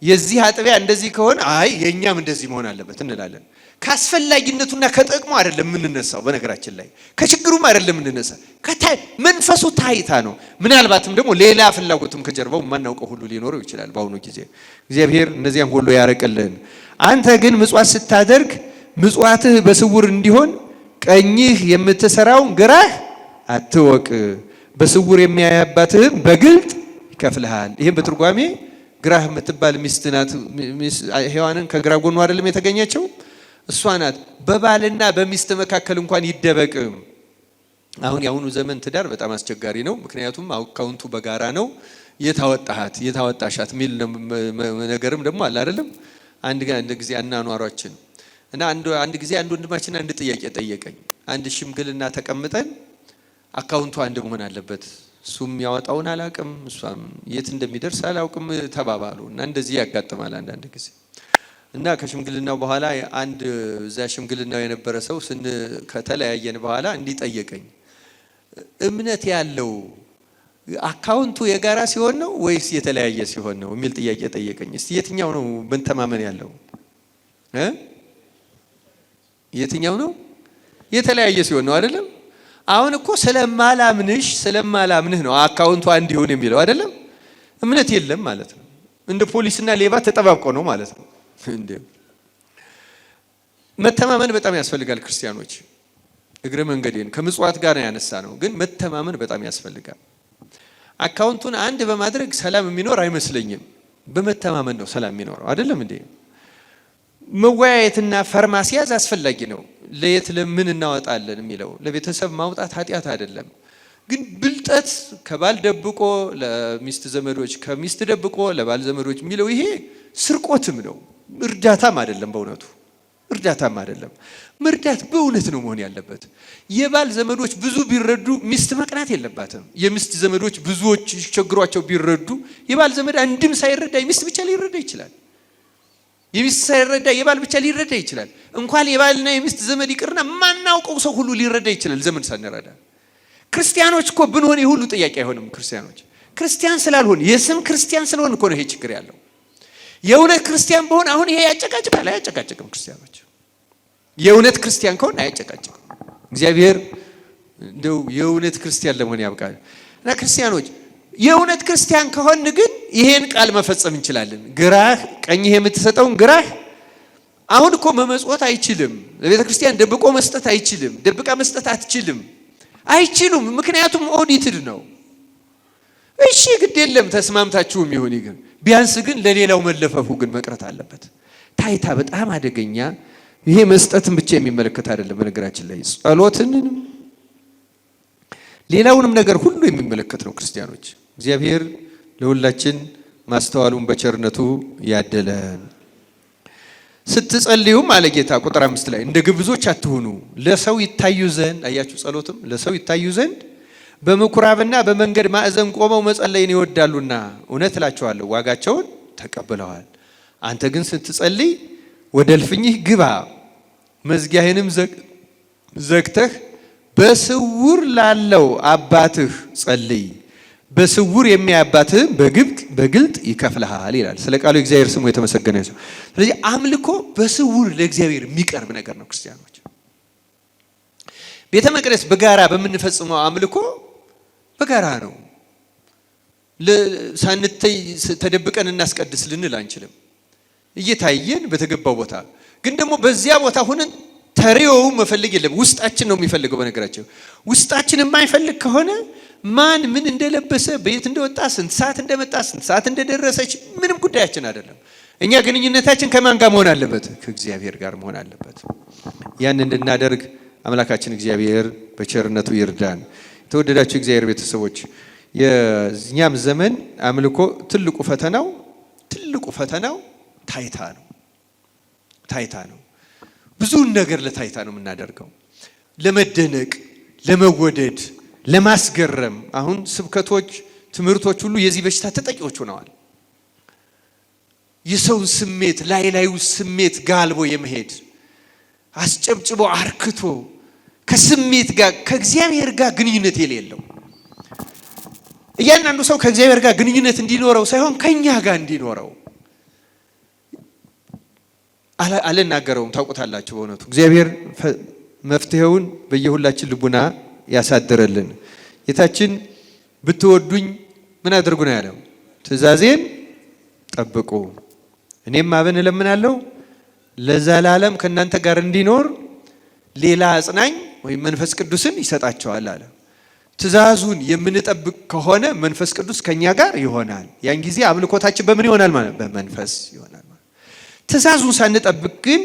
የዚህ አጥቢያ እንደዚህ ከሆነ አይ የኛም እንደዚህ መሆን አለበት እንላለን። ካስፈላጊነቱና ከጥቅሙ አይደለም የምንነሳው። በነገራችን ላይ ከችግሩም አይደለም የምንነሳ። መንፈሱ ታይታ ነው። ምናልባትም ደግሞ ሌላ ፍላጎትም ከጀርባው የማናውቀው ሁሉ ሊኖረው ይችላል። በአሁኑ ጊዜ እግዚአብሔር እነዚያን ሁሉ ያረቀልን። አንተ ግን ምጽዋት ስታደርግ ምጽዋትህ በስውር እንዲሆን ቀኝህ የምትሰራውን ግራህ አትወቅ፣ በስውር የሚያይ አባትህም በግልጥ ይከፍልሃል። ይህም በትርጓሜ ግራህ የምትባል ሚስት ናት። ሔዋንን ከግራ ጎኑ አይደለም የተገኘችው? እሷ ናት። በባልና በሚስት መካከል እንኳን ይደበቅ። አሁን የአሁኑ ዘመን ትዳር በጣም አስቸጋሪ ነው። ምክንያቱም አካውንቱ በጋራ ነው። የታወጣሃት የታወጣሻት ሚል ነገርም ደግሞ አለ አይደለም? አንድ ጊዜ አናኗሯችን እና አንድ ጊዜ አንድ ወንድማችን አንድ ጥያቄ ጠየቀኝ። አንድ ሽምግልና ተቀምጠን አካውንቱ አንድ መሆን አለበት፣ እሱም ያወጣውን አላውቅም እሷም የት እንደሚደርስ አላውቅም ተባባሉ። እና እንደዚህ ያጋጥማል አንዳንድ ጊዜ። እና ከሽምግልናው በኋላ አንድ እዛ ሽምግልናው የነበረ ሰው ከተለያየን በኋላ እንዲጠየቀኝ እምነት ያለው አካውንቱ የጋራ ሲሆን ነው ወይስ የተለያየ ሲሆን ነው የሚል ጥያቄ ጠየቀኝ። እስቲ የትኛው ነው መተማመን ያለው? የትኛው ነው? የተለያየ ሲሆን ነው አይደለም? አሁን እኮ ስለማላምንህ ነው አካውንቱ አንድ ይሁን የሚለው አይደለም? እምነት የለም ማለት ነው። እንደ ፖሊስና ሌባ ተጠባብቆ ነው ማለት ነው። እንዴ መተማመን በጣም ያስፈልጋል ክርስቲያኖች። እግረ መንገዴን ከምጽዋት ጋር ያነሳ ነው፣ ግን መተማመን በጣም ያስፈልጋል። አካውንቱን አንድ በማድረግ ሰላም የሚኖር አይመስለኝም። በመተማመን ነው ሰላም የሚኖረው አይደለም እንዴ? መወያየትና ፈርማሲያዝ አስፈላጊ ነው። ለየት ለምን እናወጣለን የሚለው ለቤተሰብ ማውጣት ኃጢአት አይደለም። ግን ብልጠት ከባል ደብቆ ለሚስት ዘመዶች፣ ከሚስት ደብቆ ለባል ዘመዶች የሚለው ይሄ ስርቆትም ነው፣ እርዳታም አይደለም። በእውነቱ እርዳታም አይደለም። መርዳት በእውነት ነው መሆን ያለበት። የባል ዘመዶች ብዙ ቢረዱ ሚስት መቅናት የለባትም። የሚስት ዘመዶች ብዙዎች ቸግሯቸው ቢረዱ የባል ዘመድ አንድም ሳይረዳ የሚስት ብቻ ሊረዳ ይችላል። የሚስት ሳይረዳ የባል ብቻ ሊረዳ ይችላል። እንኳን የባልና የሚስት ዘመድ ይቅርና ማናውቀው ሰው ሁሉ ሊረዳ ይችላል ዘመድ ሳንረዳ። ክርስቲያኖች እኮ ብንሆን የሁሉ ጥያቄ አይሆንም። ክርስቲያን ስላልሆን የስም ክርስቲያን ስለሆን እኮ ነው ይሄ ችግር ያለው። የእውነት ክርስቲያን በሆን አሁን ይሄ ያጨቃጭቃል? አያጨቃጭቅም። ክርስቲያኖች የእውነት ክርስቲያን ከሆን አያጨቃጭቅም። እግዚአብሔር እንደው የእውነት ክርስቲያን ለመሆን ያብቃል። እና ክርስቲያኖች የእውነት ክርስቲያን ከሆን ግን ይሄን ቃል መፈጸም እንችላለን። ግራህ ቀኝህ የምትሰጠውን ግራህ አሁን እኮ መመጽወት አይችልም። ለቤተ ክርስቲያን ደብቆ መስጠት አይችልም። ደብቃ መስጠት አትችልም፣ አይችሉም። ምክንያቱም ኦዲትድ ነው። እሺ ግድ የለም ተስማምታችሁም ይሁን ይግን ቢያንስ ግን ለሌላው መለፈፉ ግን መቅረት አለበት። ታይታ በጣም አደገኛ። ይሄ መስጠትን ብቻ የሚመለከት አይደለም። በነገራችን ላይ ጸሎትንም ሌላውንም ነገር ሁሉ የሚመለከት ነው። ክርስቲያኖች እግዚአብሔር ለሁላችን ማስተዋሉን በቸርነቱ ያደለን። ስትጸልዩም አለ ጌታ ቁጥር 5 ላይ እንደ ግብዞች አትሁኑ፣ ለሰው ይታዩ ዘንድ አያችሁ፣ ጸሎትም ለሰው ይታዩ ዘንድ በምኩራብና በመንገድ ማዕዘን ቆመው መጸለይን ይወዳሉና እውነት እላቸዋለሁ ዋጋቸውን ተቀብለዋል። አንተ ግን ስትጸልይ ወደ እልፍኝህ ግባ፣ መዝጊያህንም ዘግተህ በስውር ላለው አባትህ ጸልይ፣ በስውር የሚያይ አባትህም በግልጥ ይከፍልሃል ይላል። ስለ ቃሉ እግዚአብሔር ስሙ የተመሰገነ ይሁን። ስለዚህ አምልኮ በስውር ለእግዚአብሔር የሚቀርብ ነገር ነው። ክርስቲያኖች ቤተ መቅደስ በጋራ በምንፈጽመው አምልኮ በጋራ ነው። ሳንተይ ተደብቀን እናስቀድስ ልንል አንችልም። እየታየን በተገባው ቦታ ግን ደግሞ በዚያ ቦታ ሆነን ተሪው መፈልግ የለም። ውስጣችን ነው የሚፈልገው። በነገራችን ውስጣችን የማይፈልግ ከሆነ ማን ምን እንደለበሰ፣ በየት እንደወጣ፣ ስንት ሰዓት እንደመጣ፣ ስንት ሰዓት እንደደረሰች ምንም ጉዳያችን አይደለም። እኛ ግንኙነታችን ከማን ጋር መሆን አለበት? ከእግዚአብሔር ጋር መሆን አለበት። ያን እንድናደርግ አምላካችን እግዚአብሔር በቸርነቱ ይርዳን። የተወደዳችሁ እግዚአብሔር ቤተሰቦች የኛም ዘመን አምልኮ ትልቁ ፈተናው ታይታ ነው። ብዙውን ነገር ለታይታ ነው የምናደርገው፣ ለመደነቅ፣ ለመወደድ፣ ለማስገረም። አሁን ስብከቶች፣ ትምህርቶች ሁሉ የዚህ በሽታ ተጠቂዎች ሆነዋል። የሰውን ስሜት ላዩ ስሜት ጋልቦ የመሄድ አስጨብጭቦ አርክቶ ከስሜት ጋር ከእግዚአብሔር ጋር ግንኙነት የሌለው እያንዳንዱ ሰው ከእግዚአብሔር ጋር ግንኙነት እንዲኖረው ሳይሆን ከኛ ጋር እንዲኖረው አልናገረውም። ታውቁታላችሁ። በእውነቱ እግዚአብሔር መፍትሄውን በየሁላችን ልቡና ያሳድረልን። ጌታችን ብትወዱኝ ምን አድርጉ ነው ያለው? ትእዛዜን ጠብቁ፣ እኔም አብን እለምናለሁ ለዘላለም ከእናንተ ጋር እንዲኖር ሌላ አጽናኝ ወይም መንፈስ ቅዱስን ይሰጣቸዋል አለ። ትእዛዙን የምንጠብቅ ከሆነ መንፈስ ቅዱስ ከኛ ጋር ይሆናል። ያን ጊዜ አምልኮታችን በምን ይሆናል ማለት? በመንፈስ ይሆናል ማለት። ትእዛዙን ሳንጠብቅ ግን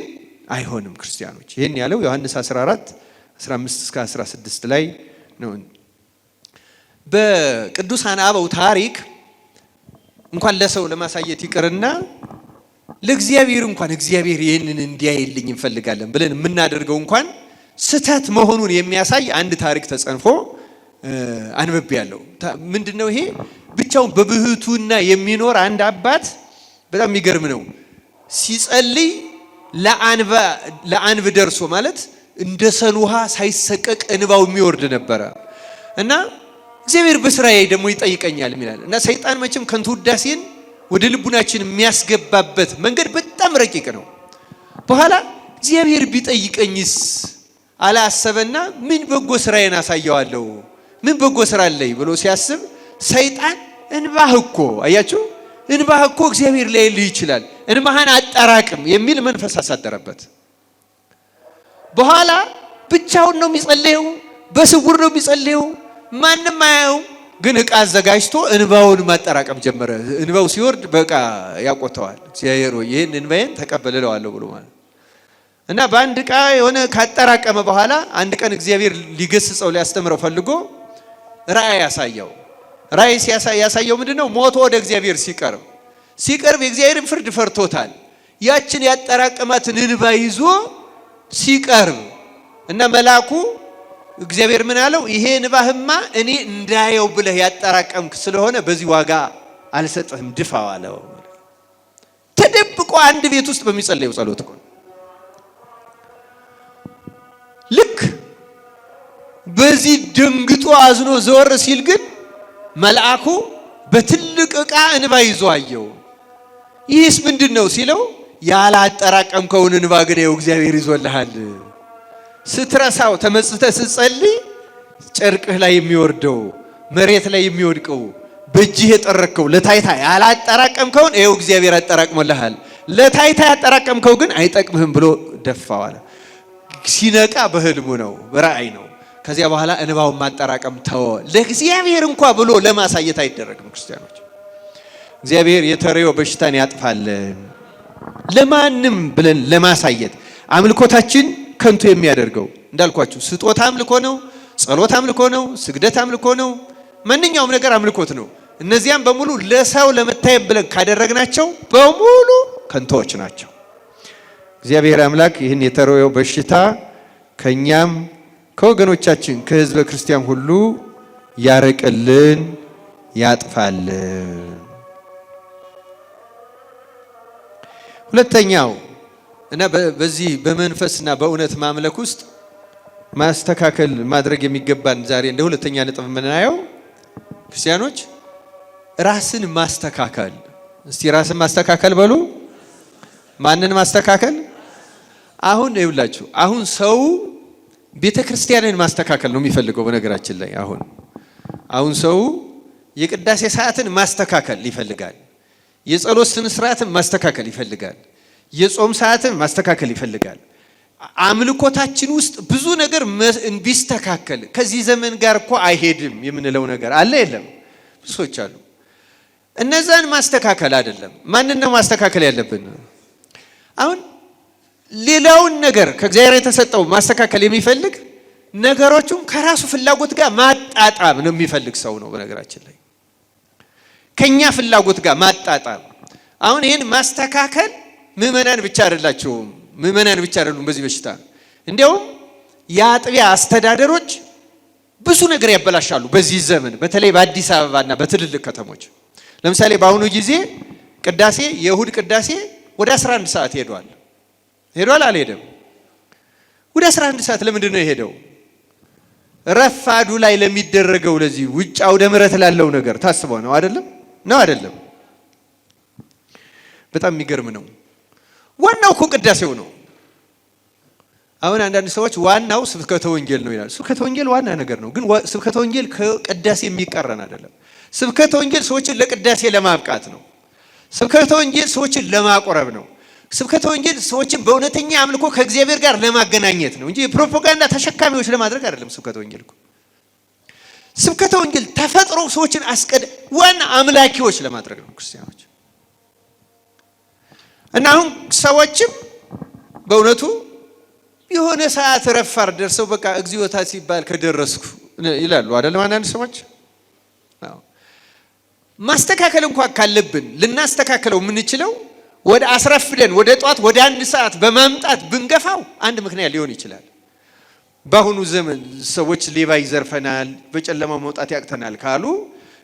አይሆንም ክርስቲያኖች። ይህን ያለው ዮሐንስ 14:15-16 ላይ ነው። በቅዱሳን አበው ታሪክ እንኳን ለሰው ለማሳየት ይቅርና ለእግዚአብሔር እንኳን እግዚአብሔር ይህንን እንዲያይልኝ እንፈልጋለን ብለን የምናደርገው እንኳን ስተት መሆኑን የሚያሳይ አንድ ታሪክ ተጸንፎ አንብቤ ያለው። ምንድነው ይሄ? ብቻውን በብህቱና የሚኖር አንድ አባት በጣም የሚገርም ነው። ሲጸልይ ለአንብ ደርሶ ማለት እንደ ሰን ውሃ ሳይሰቀቅ እንባው የሚወርድ ነበረ እና እግዚአብሔር በስራዬ ደግሞ ይጠይቀኛል ይላል እና ሰይጣን መቼም ከንቱ ውዳሴን ወደ ልቡናችን የሚያስገባበት መንገድ በጣም ረቂቅ ነው። በኋላ እግዚአብሔር ቢጠይቀኝስ አላሰበና ምን በጎ ስራዬን አሳየዋለሁ፣ ምን በጎ ስራ አለኝ ብሎ ሲያስብ ሰይጣን እንባህ እኮ አያችሁ፣ እንባህ እኮ እግዚአብሔር ሊያይልህ ይችላል፣ እንባህን አጠራቅም የሚል መንፈስ አሳደረበት። በኋላ ብቻውን ነው የሚጸልየው፣ በስውር ነው የሚጸልየው፣ ማንም አያየው። ግን ዕቃ አዘጋጅቶ እንባውን ማጠራቀም ጀመረ። እንባው ሲወርድ በቃ ያቆተዋል። እግዚአብሔር ሆይ ይህን እንባዬን ተቀበልለዋለሁ ብሎ ማለት እና በአንድ ዕቃ የሆነ ካጠራቀመ በኋላ አንድ ቀን እግዚአብሔር ሊገስጸው ሊያስተምረው ፈልጎ ራእይ ያሳየው። ራእይ ያሳየው ምንድነው? ሞቶ ወደ እግዚአብሔር ሲቀርብ የእግዚአብሔርን ፍርድ ፈርቶታል። ያችን ያጠራቀማትን እንባ ይዞ ሲቀርብ እና መልአኩ እግዚአብሔር ምን አለው? ይሄ እንባህማ እኔ እንዳየው ብለህ ያጠራቀምክ ስለሆነ በዚህ ዋጋ አልሰጥህም፣ ድፋው አለው። ተደብቆ አንድ ቤት ውስጥ በሚጸለየው ጸሎት እኮ ልክ በዚህ ደንግጦ አዝኖ ዘወር ሲል ግን መልአኩ በትልቅ ዕቃ እንባ ይዞ አየው። ይህስ ምንድነው ሲለው ያላጠራቀምከውን እንባ ግን ይኸው እግዚአብሔር ይዞልሃል። ስትረሳው ተመጽተህ ስትጸልይ ጨርቅህ ላይ የሚወርደው መሬት ላይ የሚወድቀው በእጅህ የጠረከው ለታይታ ያላጠራቀምከውን ይኸው እግዚአብሔር አጠራቅሞልሃል። ለታይታ ያጠራቀምከው ግን አይጠቅምህም ብሎ ደፋው አለ። ሲነቃ በህልሙ ነው፣ በራእይ ነው። ከዚያ በኋላ እንባውን ማጠራቀም ተወ። ለእግዚአብሔር እንኳ ብሎ ለማሳየት አይደረግም ክርስቲያኖች። እግዚአብሔር የተረዮ በሽታን ያጥፋልን። ለማንም ብለን ለማሳየት አምልኮታችን ከንቱ የሚያደርገው እንዳልኳችሁ ስጦታ አምልኮ ነው፣ ጸሎት አምልኮ ነው፣ ስግደት አምልኮ ነው፣ ማንኛውም ነገር አምልኮት ነው። እነዚያም በሙሉ ለሰው ለመታየት ብለን ካደረግናቸው በሙሉ ከንቶዎች ናቸው። እግዚአብሔር አምላክ ይህን የተረዮ በሽታ ከኛም ከወገኖቻችን ከህዝበ ክርስቲያን ሁሉ ያርቅልን፣ ያጥፋልን። ሁለተኛው እና በዚህ በመንፈስና በእውነት ማምለክ ውስጥ ማስተካከል ማድረግ የሚገባን ዛሬ እንደ ሁለተኛ ነጥብ የምናየው ክርስቲያኖች ራስን ማስተካከል። እስቲ ራስን ማስተካከል በሉ። ማንን ማስተካከል? አሁን ይኸውላችሁ፣ አሁን ሰው ቤተ ክርስቲያንን ማስተካከል ነው የሚፈልገው። በነገራችን ላይ አሁን ሰው የቅዳሴ ሰዓትን ማስተካከል ይፈልጋል። የጸሎት ስነ ስርዓትን ማስተካከል ይፈልጋል። የጾም ሰዓትን ማስተካከል ይፈልጋል። አምልኮታችን ውስጥ ብዙ ነገር ቢስተካከል ከዚህ ዘመን ጋር እኮ አይሄድም የምንለው ነገር አለ የለም? ብዙ ሰዎች አሉ። እነዛን ማስተካከል አይደለም። ማንን ነው ማስተካከል ያለብን? አሁን ሌላውን ነገር ከእግዚአብሔር የተሰጠው ማስተካከል የሚፈልግ ነገሮቹን ከራሱ ፍላጎት ጋር ማጣጣም ነው የሚፈልግ ሰው ነው። በነገራችን ላይ ከኛ ፍላጎት ጋር ማጣጣም። አሁን ይሄን ማስተካከል ምእመናን ብቻ አይደላቸውም፣ ምእመናን ብቻ አይደሉም በዚህ በሽታ። እንዲያውም የአጥቢያ አስተዳደሮች ብዙ ነገር ያበላሻሉ በዚህ ዘመን፣ በተለይ በአዲስ አበባና በትልልቅ ከተሞች። ለምሳሌ በአሁኑ ጊዜ ቅዳሴ፣ የእሁድ ቅዳሴ ወደ 11 ሰዓት ሄዷል አልሄደም? ወደ 11 ሰዓት ለምንድን ነው የሄደው? ረፋዱ ላይ ለሚደረገው ለዚህ ውጭ አውደ ምሕረት ላለው ነገር ታስበው ነው አይደለም? በጣም የሚገርም ነው። ዋናው እኮ ቅዳሴው ነው። አሁን አንዳንድ ሰዎች ዋናው ስብከተ ወንጌል ነው ይላል። ስብከተ ወንጌል ዋና ነገር ነው፣ ግን ስብከተ ወንጌል ከቅዳሴ የሚቀረን አይደለም። ስብከተ ወንጌል ሰዎችን ለቅዳሴ ለማብቃት ነው። ስብከተ ወንጌል ሰዎችን ለማቆረብ ነው። ስብከተ ወንጌል ሰዎችን በእውነተኛ አምልኮ ከእግዚአብሔር ጋር ለማገናኘት ነው እንጂ የፕሮፓጋንዳ ተሸካሚዎች ለማድረግ አይደለም። ስብከተ ወንጌል እኮ ስብከተ ወንጌል ተፈጥሮ ሰዎችን ዋና አምላኪዎች ለማድረግ ነው ክርስቲያኖች። እና አሁን ሰዎችም በእውነቱ የሆነ ሰዓት ረፋር ደርሰው በቃ እግዚኦታ ሲባል ከደረስኩ ይላሉ አይደለም አንዳንድ ሰዎች። ማስተካከል እንኳን ካለብን ልናስተካከለው የምንችለው ወደ አስረፍደን ወደ ጧት ወደ 1 ሰዓት በማምጣት ብንገፋው አንድ ምክንያት ሊሆን ይችላል። በአሁኑ ዘመን ሰዎች ሌባ ይዘርፈናል፣ በጨለማ መውጣት ያቅተናል ካሉ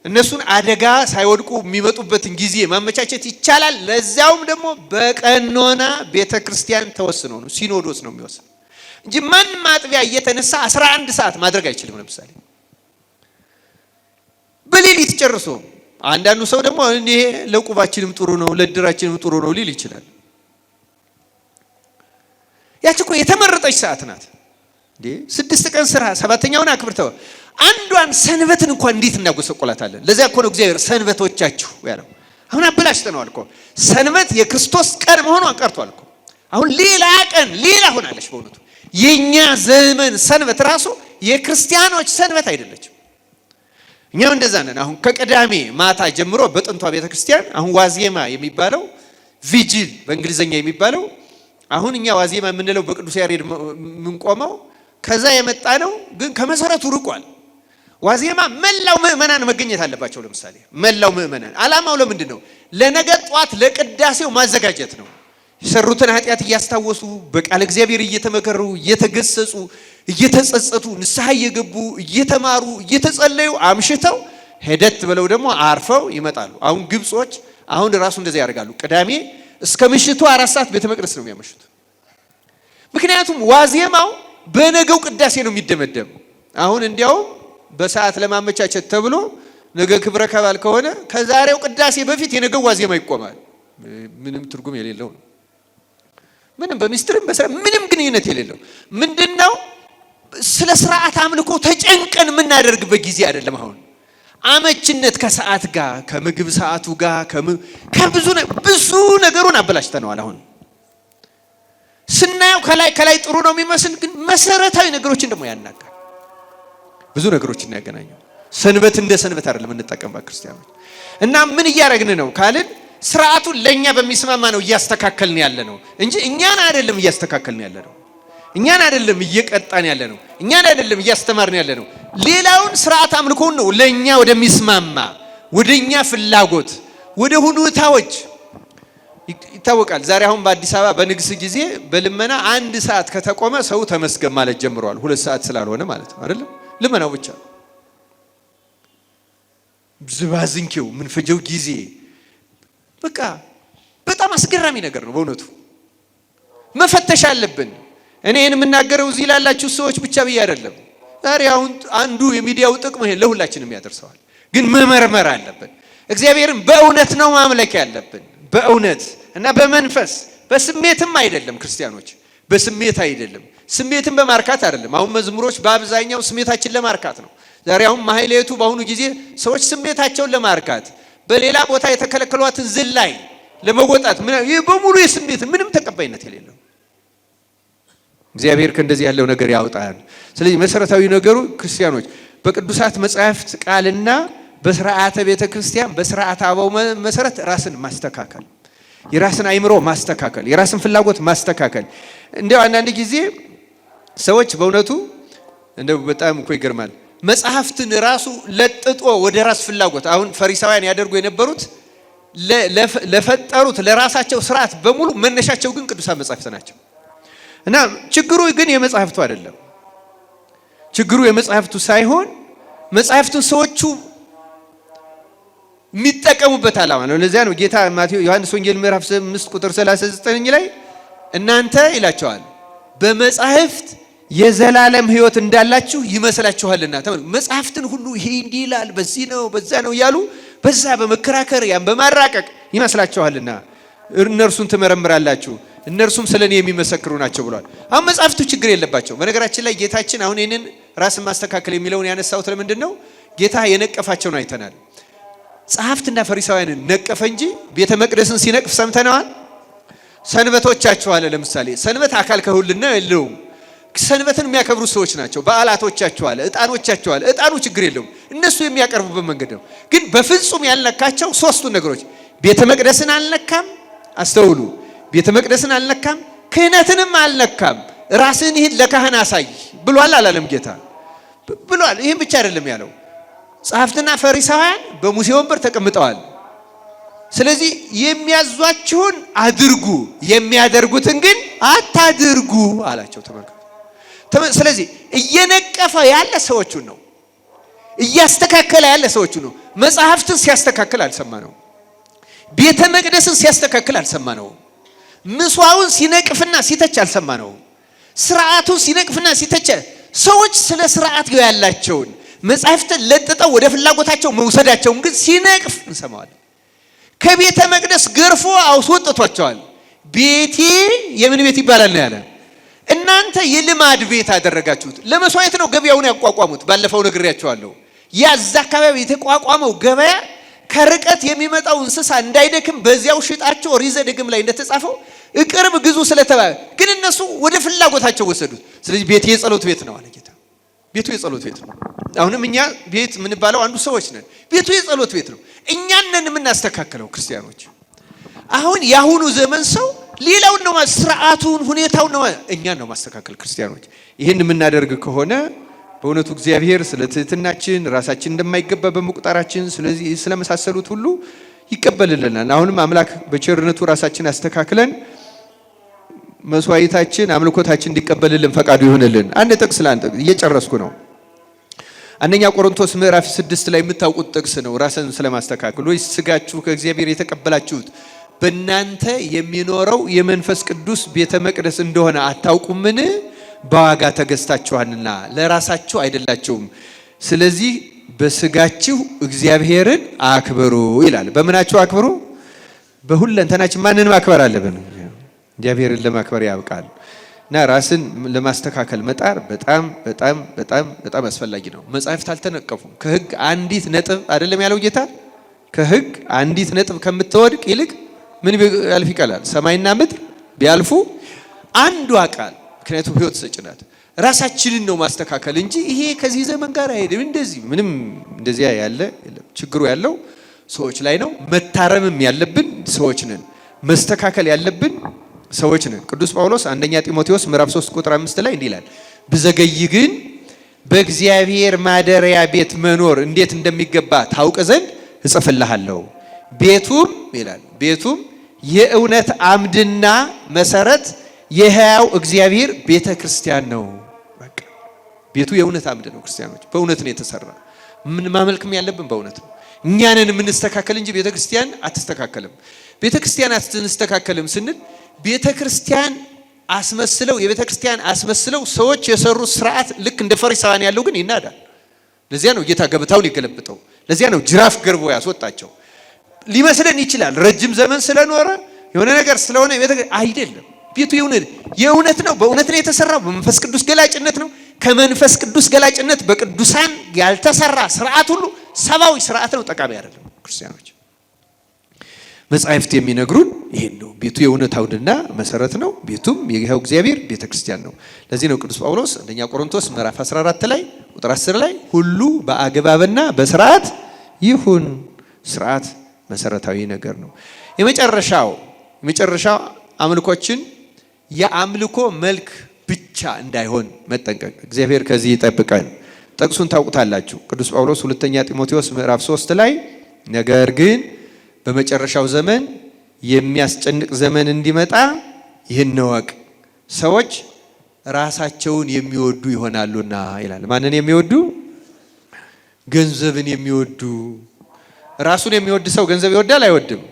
እነሱን አደጋ ሳይወድቁ የሚመጡበትን ጊዜ ማመቻቸት ይቻላል። ለዛውም ደግሞ በቀኖና ቤተክርስቲያን ተወስኖ ነው፣ ሲኖዶስ ነው የሚወስነው እንጂ ማንም አጥቢያ እየተነሳ 11 ሰዓት ማድረግ አይችልም። ለምሳሌ በሌሊት ጨርሶ አንዳንዱ ሰው ደግሞ ይሄ ለቁባችንም ጥሩ ነው ለድራችንም ጥሩ ነው ሊል ይችላል። ያቺ እኮ የተመረጠች ሰዓት ናት እንዴ! 6 ቀን ስራ 7ኛውን አክብርተው አንዷን ሰንበትን እንኳን እንዴት እናጎሰቆላታለን? ለዚያ እኮ ነው እግዚአብሔር ሰንበቶቻችሁ ያለው። አሁን አበላሽተነዋል እኮ። ሰንበት የክርስቶስ ቀን መሆኗን ቀርቷል እኮ። አሁን ሌላ ቀን ሌላ ሆናለች። በእውነቱ የኛ ዘመን ሰንበት ራሱ የክርስቲያኖች ሰንበት አይደለችም። እኛም እንደዛ ነን። አሁን ከቅዳሜ ማታ ጀምሮ በጥንቷ ቤተክርስቲያን አሁን ዋዜማ የሚባለው ቪጂል በእንግሊዘኛ የሚባለው አሁን እኛ ዋዜማ የምንለው በቅዱስ ያሬድ የምንቆመው ከዛ የመጣ ነው፣ ግን ከመሰረቱ ርቋል። ዋዜማ መላው ምእመናን መገኘት አለባቸው። ለምሳሌ መላው ምእመናን ዓላማው ለምንድን ነው? ለነገ ጧት ለቅዳሴው ማዘጋጀት ነው። የሰሩትን ኃጢአት እያስታወሱ በቃል እግዚአብሔር እየተመከሩ እየተገሰጹ እየተጸጸቱ ንስሐ እየገቡ እየተማሩ እየተጸለዩ አምሽተው ሄደት ብለው ደግሞ አርፈው ይመጣሉ። አሁን ግብጾች አሁን ራሱ እንደዚህ ያደርጋሉ። ቅዳሜ እስከ ምሽቱ 4 ሰዓት ቤተ መቅደስ ነው የሚያመሹት። ምክንያቱም ዋዜማው በነገው ቅዳሴ ነው የሚደመደም። አሁን እንዲያውም በሰዓት ለማመቻቸት ተብሎ ነገ ክብረ ከበዓል ከሆነ ከዛሬው ቅዳሴ በፊት የነገው ዋዜማ ይቆማል። ምንም ትርጉም የሌለው ነው። ምንም በሚስጥርም በስራ ምንም ግንኙነት የሌለው ምንድነው? ስለ ስርዓት አምልኮ ተጨንቀን የምናደርግበት ጊዜ አይደለም። አሁን አመችነት ከሰዓት ጋር ከምግብ ሰዓቱ ጋር ብዙ ነገሩን አበላሽተነዋል። አሁን ስናየው ከላይ ጥሩ ነው የሚመስል፣ ግን መሰረታዊ ነገሮችን ደግሞ ያናጋል። ብዙ ነገሮችን ያገናኛል። ሰንበት እንደ ሰንበት አይደለም እንጠቀምባት ክርስቲያኖች። እና ምን እያደረግን ነው ካልን ስርዓቱን ለኛ በሚስማማ ነው እያስተካከልን ያለ ነው እንጂ እኛን አይደለም እያስተካከልን ያለ ነው። እኛን አይደለም እየቀጣን ያለ ነው። እኛን አይደለም እያስተማርን ያለ ነው። ሌላውን ስርዓት አምልኮን ነው ለኛ ወደሚስማማ ወደኛ ፍላጎት ወደ ሁኔታዎች ይታወቃል። ዛሬ አሁን በአዲስ አበባ በንግስ ጊዜ በልመና 1 ሰዓት ከተቆመ ሰው ተመስገን ማለት ጀምሯል። 2 ሰዓት ስላልሆነ ማለት ነው አይደለም። ልመናው ብቻ ዝባዝንኬው ምን ፈጀው ጊዜ በቃ በጣም አስገራሚ ነገር ነው በእውነቱ። መፈተሽ አለብን። እኔን የምናገረው እዚህ ላላችሁ ሰዎች ብቻ ብዬ አይደለም። ዛሬ አሁን አንዱ የሚዲያው ጥቅም ይሄ ለሁላችንም ያደርሰዋል። ግን መመርመር አለብን። እግዚአብሔርን በእውነት ነው ማምለክ ያለብን፣ በእውነት እና በመንፈስ በስሜትም አይደለም። ክርስቲያኖች በስሜት አይደለም፣ ስሜትን በማርካት አይደለም። አሁን መዝሙሮች በአብዛኛው ስሜታችን ለማርካት ነው። ዛሬ አሁን ማህሌቱ በአሁኑ ጊዜ ሰዎች ስሜታቸውን ለማርካት በሌላ ቦታ የተከለከሏትን ዝላይ ለመወጣት ይህ በሙሉ የስሜት ምንም ተቀባይነት የሌለው። እግዚአብሔር ከእንደዚህ ያለው ነገር ያውጣል። ስለዚህ መሰረታዊ ነገሩ ክርስቲያኖች በቅዱሳት መጻሕፍት ቃልና በስርዓተ ቤተ ክርስቲያን በስርዓተ አበው መሰረት ራስን ማስተካከል፣ የራስን አይምሮ ማስተካከል፣ የራስን ፍላጎት ማስተካከል። እንዲያው አንዳንድ ጊዜ ሰዎች በእውነቱ እንደው በጣም እኮ ይገርማል። መጽሐፍትን ራሱ ለጥጦ ወደ ራስ ፍላጎት አሁን ፈሪሳውያን ያደርጉ የነበሩት ለፈጠሩት ለራሳቸው ስርዓት በሙሉ መነሻቸው ግን ቅዱሳን መጽሐፍት ናቸው። እና ችግሩ ግን የመጽሐፍቱ አይደለም። ችግሩ የመጽሐፍቱ ሳይሆን መጽሐፍቱን ሰዎቹ የሚጠቀሙበት ዓላማ ነው። ለዚያ ነው ጌታ ዮሐንስ ወንጌል ምዕራፍ 5 ቁጥር 39 ላይ እናንተ ይላቸዋል በመጽሐፍት የዘላለም ሕይወት እንዳላችሁ ይመስላችኋልና። መጽሐፍትን ሁሉ ይሄ እንዲህ ይላል በዚህ ነው በዛ ነው እያሉ በዛ በመከራከር ያን በማራቀቅ ይመስላችኋልና እነርሱን ትመረምራላችሁ እነርሱም ስለኔ የሚመሰክሩ ናቸው ብሏል። አሁን መጽሐፍቱ ችግር የለባቸው። በነገራችን ላይ ጌታችን አሁን ይህንን ራስን ማስተካከል የሚለውን ያነሳሁት ለምንድን ነው? ጌታ የነቀፋቸውን አይተናል። ጸሐፍትና ፈሪሳውያንን ነቀፈ እንጂ ቤተ መቅደስን ሲነቅፍ ሰምተነዋል። ሰንበቶቻችሁ አለ። ለምሳሌ ሰንበት አካል ከሁልና የለውም። ሰንበትን የሚያከብሩ ሰዎች ናቸው። በዓላቶቻችሁ አለ፣ ዕጣኖቻችሁ አለ። ዕጣኑ ችግር የለውም እነሱ የሚያቀርቡበት መንገድ ነው። ግን በፍጹም ያልነካቸው ሶስቱን ነገሮች ቤተ መቅደስን አልነካም። አስተውሉ። ቤተ መቅደስን አልነካም፣ ክህነትንም አልነካም። ራስን ይሄን ለካህን አሳይ ብሏል አላለም ጌታ? ብሏል። ይሄን ብቻ አይደለም ያለው። ጸሐፍትና ፈሪሳውያን በሙሴ ወንበር ተቀምጠዋል። ስለዚህ የሚያዟችሁን አድርጉ የሚያደርጉትን ግን አታድርጉ አላቸው። ተመልከቱ። ስለዚህ እየነቀፈ ያለ ሰዎቹን ነው፣ እያስተካከለ ያለ ሰዎቹን ነው። መጽሐፍትን ሲያስተካክል አልሰማነው። ቤተ መቅደስን ሲያስተካክል አልሰማነው። ምስዋውን ሲነቅፍና ሲተች አልሰማነው። ስርዓቱን ሲነቅፍና ሲተች ሰዎች ስለ ስርዓት ያላቸውን መጽሐፍትን ለጥጠው ወደ ፍላጎታቸው መውሰዳቸውን ግን ሲነቅፍ እንሰማዋለን። ከቤተ መቅደስ ገርፎ አስወጥቷቸዋል። ቤቴ የምን ቤት ይባላል ነው ያለ። እናንተ የልማድ ቤት አደረጋችሁት። ለመስዋዕት ነው ገበያውን ያቋቋሙት። ባለፈው ነግሬያቸዋለሁ። ያዛ አካባቢ የተቋቋመው ገበያ ከርቀት የሚመጣው እንስሳ እንዳይደክም በዚያው ሽጣቸው ሪዘ ደግም ላይ እንደተጻፈው እቅርብ ግዙ ስለተባለ ግን እነሱ ወደ ፍላጎታቸው ወሰዱት። ስለዚህ ቤቴ የጸሎት ቤት ነው አለ ጌታ። ቤቱ የጸሎት ቤት ነው። አሁንም እኛ ቤት ምን ባለው አንዱ ሰዎች ነን። ቤቱ የጸሎት ቤት ነው። እኛን ነን የምናስተካክለው ክርስቲያኖች። አሁን ያሁኑ ዘመን ሰው ሌላውን ነው ስርዓቱን ሁኔታውን ነው እኛን ነው ማስተካከል ክርስቲያኖች። ይሄን የምናደርግ ከሆነ በእውነቱ እግዚአብሔር ስለ ትህትናችን ራሳችን እንደማይገባ በመቁጠራችን ስለዚህ ስለመሳሰሉት ሁሉ ይቀበልልናል። አሁንም አምላክ በቸርነቱ ራሳችን አስተካክለን መስዋዕታችን አምልኮታችን እንዲቀበልልን ፈቃዱ ይሁንልን። አንድ ጥቅስ ላንተ እየጨረስኩ ነው። አንደኛ ቆሮንቶስ ምዕራፍ 6 ላይ የምታውቁት ጥቅስ ነው። ራስን ስለማስተካከል ወይስ ስጋችሁ ከእግዚአብሔር የተቀበላችሁት በእናንተ የሚኖረው የመንፈስ ቅዱስ ቤተ መቅደስ እንደሆነ አታውቁምን? በዋጋ ተገዝታችኋልና ለራሳችሁ አይደላችሁም። ስለዚህ በስጋችሁ እግዚአብሔርን አክብሩ ይላል። በምናችሁ አክብሩ? በሁለንተናችን ማንንም ማክበር አለብን። እግዚአብሔርን ለማክበር ያብቃል። እና ራስን ለማስተካከል መጣር በጣም በጣም በጣም በጣም አስፈላጊ ነው። መጻሕፍት አልተነቀፉም። ከሕግ አንዲት ነጥብ አይደለም ያለው ጌታ። ከሕግ አንዲት ነጥብ ከምትወድቅ ይልቅ ምን ቢያልፍ ይቀላል? ሰማይና ምድር ቢያልፉ አንዷ ቃል፣ ምክንያቱም ሕይወት ሰጪ ናት። ራሳችንን ነው ማስተካከል እንጂ ይሄ ከዚህ ዘመን ጋር አይሄድም። እንደዚህ ምንም እንደዚያ ያለ የለም። ችግሩ ያለው ሰዎች ላይ ነው። መታረምም ያለብን ሰዎች ነን። መስተካከል ያለብን ሰዎች ነን። ቅዱስ ጳውሎስ አንደኛ ጢሞቴዎስ ምዕራፍ 3 ቁጥር 5 ላይ እንዲህ ይላል፣ ብዘገይ ግን በእግዚአብሔር ማደሪያ ቤት መኖር እንዴት እንደሚገባ ታውቅ ዘንድ እጽፍልሃለሁ። ቤቱም ይላል ቤቱም የእውነት አምድና መሰረት የሕያው እግዚአብሔር ቤተ ክርስቲያን ነው። በቃ ቤቱ የእውነት አምድ ነው። ክርስቲያኖች በእውነት ነው የተሰራ። ምን ማመልክም ያለብን በእውነት ነው። እኛንን የምንስተካከል እንጂ ቤተ ክርስቲያን አትስተካከልም። ቤተ ክርስቲያን አትስተካከልም ስንል ቤተ ክርስቲያን አስመስለው የቤተ ክርስቲያን አስመስለው ሰዎች የሰሩት ስርዓት ልክ እንደ ፈሪሳውያን ያለው ግን ይናዳል። ለዚያ ነው ጌታ ገበታውን የገለበጠው። ለዚያ ነው ጅራፍ ገርቦ ያስወጣቸው። ሊመስለን ይችላል ረጅም ዘመን ስለኖረ የሆነ ነገር ስለሆነ አይደለም። ቤቱ የእውነት ነው። በእውነት ነው የተሰራው። በመንፈስ ቅዱስ ገላጭነት ነው። ከመንፈስ ቅዱስ ገላጭነት በቅዱሳን ያልተሰራ ስርዓት ሁሉ ሰባዊ ስርዓት ነው፣ ጠቃሚ አይደለም። ክርስቲያኖች መጻሕፍት የሚነግሩን ይሄን ነው። ቤቱ የእውነት አውድና መሰረት ነው። ቤቱም የሕያው እግዚአብሔር ቤተክርስቲያን ነው። ለዚህ ነው ቅዱስ ጳውሎስ አንደኛ ቆሮንቶስ ምዕራፍ 14 ላይ ቁጥር 10 ላይ ሁሉ በአግባብና በስርዓት ይሁን። ስርዓት መሰረታዊ ነገር ነው። የመጨረሻው አምልኮችን የአምልኮ መልክ ብቻ ብቻ እንዳይሆን መጠንቀቅ። እግዚአብሔር ከዚህ ይጠብቀን። ጥቅሱን ታውቁታላችሁ። ቅዱስ ጳውሎስ ሁለተኛ ጢሞቴዎስ ምዕራፍ 3 ላይ ነገር ግን በመጨረሻው ዘመን የሚያስጨንቅ ዘመን እንዲመጣ ይህን እወቅ፣ ሰዎች ራሳቸውን የሚወዱ ይሆናሉና ይላል። ማንን የሚወዱ? ገንዘብን የሚወዱ። ራሱን የሚወድ ሰው ገንዘብ ይወዳል አይወድም?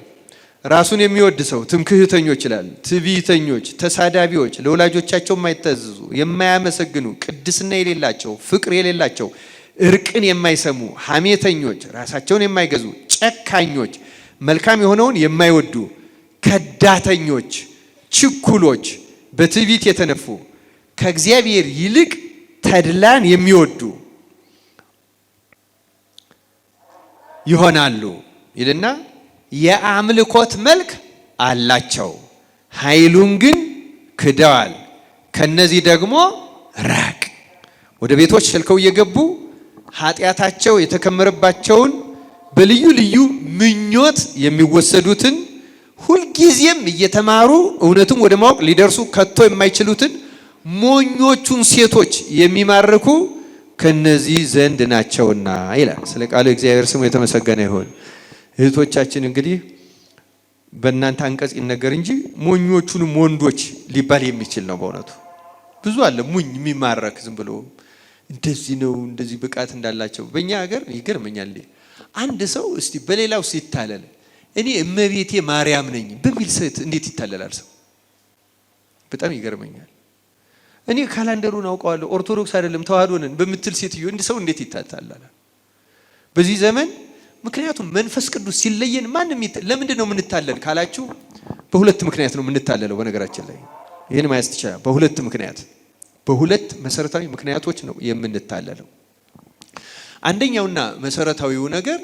ራሱን የሚወድ ሰው ትምክህተኞች ይላል። ትዕቢተኞች፣ ተሳዳቢዎች፣ ለወላጆቻቸው የማይታዘዙ፣ የማያመሰግኑ፣ ቅድስና የሌላቸው፣ ፍቅር የሌላቸው፣ እርቅን የማይሰሙ፣ ሐሜተኞች፣ ራሳቸውን የማይገዙ፣ ጨካኞች፣ መልካም የሆነውን የማይወዱ፣ ከዳተኞች፣ ችኩሎች፣ በትዕቢት የተነፉ፣ ከእግዚአብሔር ይልቅ ተድላን የሚወዱ ይሆናሉ ይልና የአምልኮት መልክ አላቸው፣ ኃይሉን ግን ክደዋል። ከነዚህ ደግሞ ራቅ። ወደ ቤቶች ሸልከው እየገቡ ኃጢአታቸው የተከመረባቸውን በልዩ ልዩ ምኞት የሚወሰዱትን ሁልጊዜም እየተማሩ እውነቱን ወደ ማወቅ ሊደርሱ ከቶ የማይችሉትን ሞኞቹን ሴቶች የሚማርኩ ከነዚህ ዘንድ ናቸውና ይላል። ስለ ቃሉ እግዚአብሔር ስሙ የተመሰገነ ይሁን። እህቶቻችን እንግዲህ በእናንተ አንቀጽ ይነገር እንጂ ሞኞቹንም ወንዶች ሊባል የሚችል ነው። በእውነቱ ብዙ አለ ሙኝ የሚማረክ ዝም ብሎ እንደዚህ ነው እንደዚህ ብቃት እንዳላቸው። በእኛ ሀገር ይገርመኛል። አንድ ሰው እስቲ በሌላው ሲታለል እኔ እመቤቴ ማርያም ነኝ በሚል ሴት እንዴት ይታለላል ሰው? በጣም ይገርመኛል። እኔ ካላንደሩን አውቀዋለሁ ኦርቶዶክስ አይደለም ተዋህዶ ነን በምትል ሴትዮ እንደ ሰው እንዴት ይታለላል በዚህ ዘመን? ምክንያቱም መንፈስ ቅዱስ ሲለየን ማንም ለምንድን ነው የምንታለል ካላችሁ በሁለት ምክንያት ነው የምንታለለው። በነገራችን ላይ ይሄን ማየት ይችላል። በሁለት መሰረታዊ ምክንያቶች ነው የምንታለለው። አንደኛውና መሰረታዊው ነገር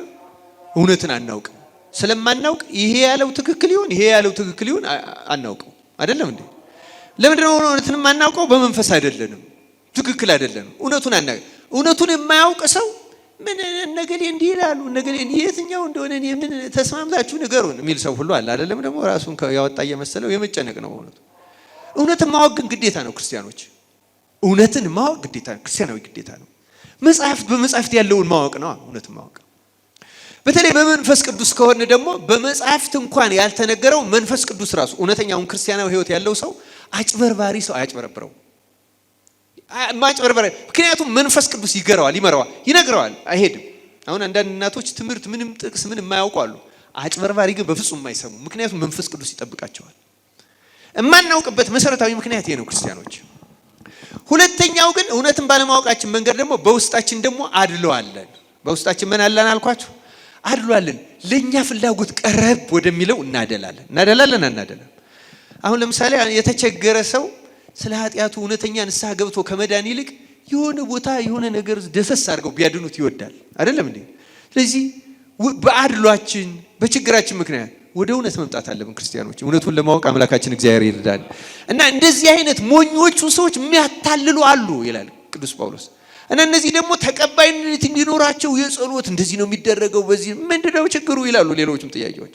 እውነትን አናውቅም። ስለማናውቅ ይሄ ያለው ትክክል ይሁን ይሄ ያለው ትክክል ይሁን አናውቀው አይደለም እንዴ? ለምንድን ነው እውነትን የማናውቀው? በመንፈስ አይደለንም፣ ትክክል አይደለንም። እውነቱን የማያውቅ ሰው ምን ነገሌ እንዲህ ይላሉ ነገሌ የትኛው እንደሆነ እኔ ምን ተስማምታችሁ ንገሩን የሚል ሰው ሁሉ አለ አይደለም? ደግሞ ራሱን ያወጣ እየመሰለው የመጨነቅ ነው። እውነትን ማወቅ ግን ግዴታ ነው። ክርስቲያኖች እውነትን ማወቅ ግዴታ ነው፣ ክርስቲያናዊ ግዴታ ነው። በመጽሐፍት ያለውን ማወቅ ነው እውነትን ማወቅ። በተለይ በመንፈስ ቅዱስ ከሆነ ደግሞ በመጽሐፍት እንኳን ያልተነገረው መንፈስ ቅዱስ ራሱ እውነተኛውን ክርስቲያናዊ ሕይወት ያለው ሰው አጭበርባሪ ሰው አያጭበረብረው ማጭበርበር። ምክንያቱም መንፈስ ቅዱስ ይመራዋል፣ ይነግረዋል፣ አይሄድም። አሁን አንዳንድ እናቶች ትምህርት ምንም ጥቅስ ምንም የማያውቁ አሉ። አጭበርባሪ ግን በፍጹም የማይሰሙ፣ ምክንያቱም መንፈስ ቅዱስ ይጠብቃቸዋል። የማናውቅበት መሰረታዊ ምክንያት ይሄ ነው ክርስቲያኖች። ሁለተኛው ግን እውነትን ባለማወቃችን መንገድ ደግሞ በውስጣችን ደግሞ አድለዋለን። በውስጣችን ምን አለን አልኳችሁ? አድሏለን። ለኛ ፍላጎት ቀረብ ወደሚለው እናደላለን። አሁን ለምሳሌ የተቸገረ ሰው ስለ ኃጢአቱ እውነተኛ ንስሐ ገብቶ ከመዳን ይልቅ የሆነ ቦታ የሆነ ነገር ደፈስ አድርገው ቢያድኑት ይወዳል አይደለም እንዴ? ስለዚህ በአድሏችን በችግራችን ምክንያት ወደ እውነት መምጣት አለብን ክርስቲያኖች። እውነቱን ለማወቅ አምላካችን እግዚአብሔር ይርዳል። እና እንደዚህ አይነት ሞኞቹ ሰዎች የሚያታልሉ አሉ ይላል ቅዱስ ጳውሎስ። እና እነዚህ ደግሞ ተቀባይነት እንዲኖራቸው የጸሎት እንደዚህ ነው የሚደረገው በዚህ ምንድነው ችግሩ ይላሉ። ሌሎችም ጥያቄዎች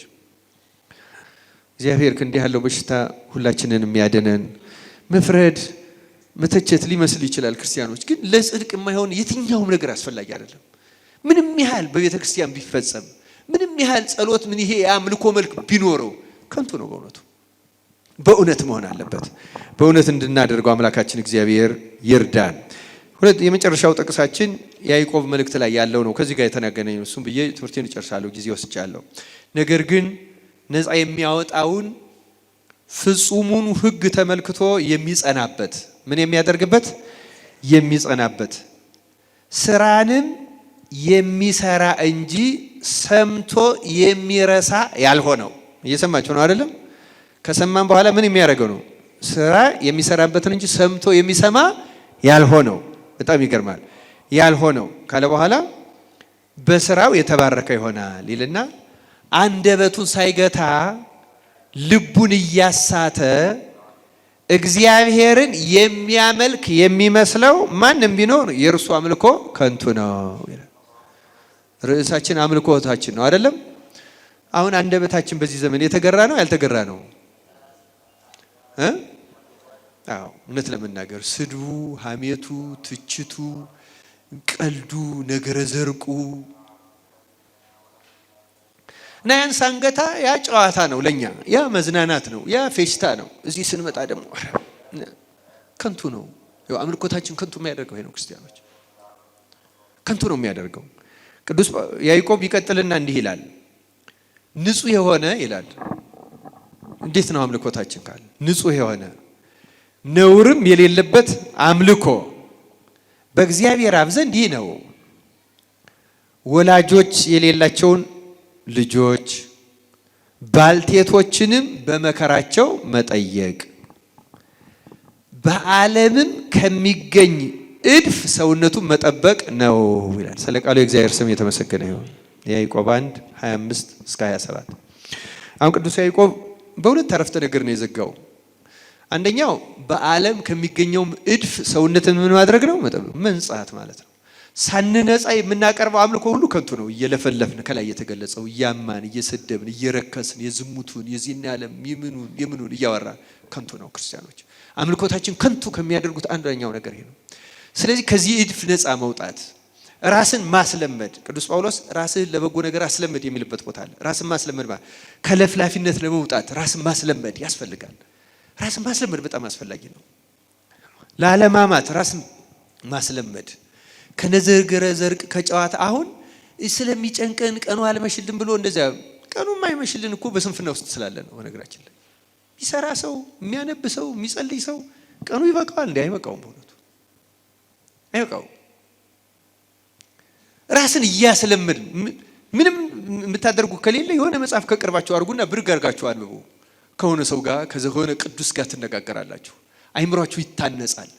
እግዚአብሔር ከእንዲህ ያለው በሽታ ሁላችንን የሚያድነን። መፍረድ መተቸት ሊመስል ይችላል ክርስቲያኖች፣ ግን ለጽድቅ የማይሆን የትኛውም ነገር አስፈላጊ አይደለም። ምንም ያህል በቤተ ክርስቲያን ቢፈጸም ምንም ያህል ጸሎት ምን ይሄ የአምልኮ መልክ ቢኖረው ከንቱ ነው። በእውነት መሆን አለበት። በእውነት እንድናደርገው አምላካችን እግዚአብሔር ይርዳን። የመጨረሻው ጥቅሳችን ያዕቆብ መልእክት ላይ ያለው ነው። ከዚህ ጋር የተናገነ ነው። እሱም ብዬ ትምህርቴን እጨርሳለሁ፣ ጊዜ ወስጃለሁ። ነገር ግን ነፃ የሚያወጣውን ፍጹሙን ሕግ ተመልክቶ የሚጸናበት ምን የሚያደርግበት የሚጸናበት ስራንም የሚሰራ እንጂ ሰምቶ የሚረሳ ያልሆነው። እየሰማችሁ ነው አይደለም? ከሰማን በኋላ ምን የሚያደርገው ነው? ስራ የሚሰራበትን እንጂ ሰምቶ የሚሰማ ያልሆነው። በጣም ይገርማል። ያልሆነው ካለ በኋላ በስራው የተባረከ ይሆናል ይልና አንደበቱን ሳይገታ ልቡን እያሳተ እግዚአብሔርን የሚያመልክ የሚመስለው ማንም ቢኖር የእርሱ አምልኮ ከንቱ ነው ይላል። ርዕሳችን አምልኮታችን ነው አይደለም? አሁን አንደበታችን በዚህ ዘመን የተገራ ነው ያልተገራ ነው? አዎ እውነት ለመናገር ስድቡ፣ ሐሜቱ፣ ትችቱ፣ ቀልዱ፣ ነገረ ዘርቁ እና ያን ሳንገታ ያ ጨዋታ ነው ለኛ፣ ያ መዝናናት ነው፣ ያ ፌሽታ ነው። እዚህ ስንመጣ ደግሞ ከንቱ ነው። ያው አምልኮታችን ከንቱ የሚያደርገው ይሄ ነው። ክርስቲያኖች ከንቱ ነው የሚያደርገው። ቅዱስ ያዕቆብ ይቀጥልና እንዲህ ይላል፣ ንጹህ የሆነ ይላል። እንዴት ነው አምልኮታችን ካለ ንጹህ የሆነ ነውርም የሌለበት አምልኮ በእግዚአብሔር አብ ዘንድ ይህ ነው፣ ወላጆች የሌላቸውን ልጆች ባልቴቶችንም በመከራቸው መጠየቅ በዓለምም ከሚገኝ እድፍ ሰውነቱን መጠበቅ ነው ይላል። ስለ ቃሉ የእግዚአብሔር ስም የተመሰገነ ይሁን። ያዕቆብ 1:25 እስከ 27። አሁን ቅዱስ ያዕቆብ በሁለት አረፍተ ነገር ነው የዘጋው። አንደኛው በዓለም ከሚገኘው እድፍ ሰውነትን ምን ማድረግ ነው? መጠበቅ፣ መንጻት ማለት ነው። ሳንነጻ የምናቀርበው አምልኮ ሁሉ ከንቱ ነው። እየለፈለፍን ከላይ የተገለጸው እያማን፣ እየሰደብን፣ እየረከስን የዝሙቱን የዚህን ዓለም የምኑን እያወራን ከንቱ ነው። ክርስቲያኖች አምልኮታችን ከንቱ ከሚያደርጉት አንደኛው ነገር ይሄ ነው። ስለዚህ ከዚህ እድፍ ነፃ መውጣት፣ ራስን ማስለመድ። ቅዱስ ጳውሎስ ራስህን ለበጎ ነገር አስለመድ የሚልበት ቦታ አለ። ራስን ማስለመድ ማለት ከለፍላፊነት ለመውጣት ራስን ማስለመድ ያስፈልጋል። ራስን ማስለመድ በጣም አስፈላጊ ነው። ላለማማት ራስን ማስለመድ፣ ከነዘገረ ዘርቅ ከጨዋታ አሁን ስለሚጨንቀን ቀኑ አልመሽልን ብሎ እንደዚያ ቀኑ የማይመሽልን እኮ በስንፍና ውስጥ ስላለ ነው። በነገራችን ላይ የሚሰራ ሰው፣ የሚያነብ ሰው፣ የሚጸልይ ሰው ቀኑ ይበቃዋል። እንዴ አይበቃውም። በእውነቱ አይበቃውም። ራስን እያስለመድ ምንም የምታደርጉ ከሌለ የሆነ መጽሐፍ ከቅርባችሁ አድርጉና ብርግ አድርጋችሁ አንብቡ። ከሆነ ሰው ጋር ከሆነ ቅዱስ ጋር ትነጋገራላችሁ። አይምሯችሁ ይታነጻል።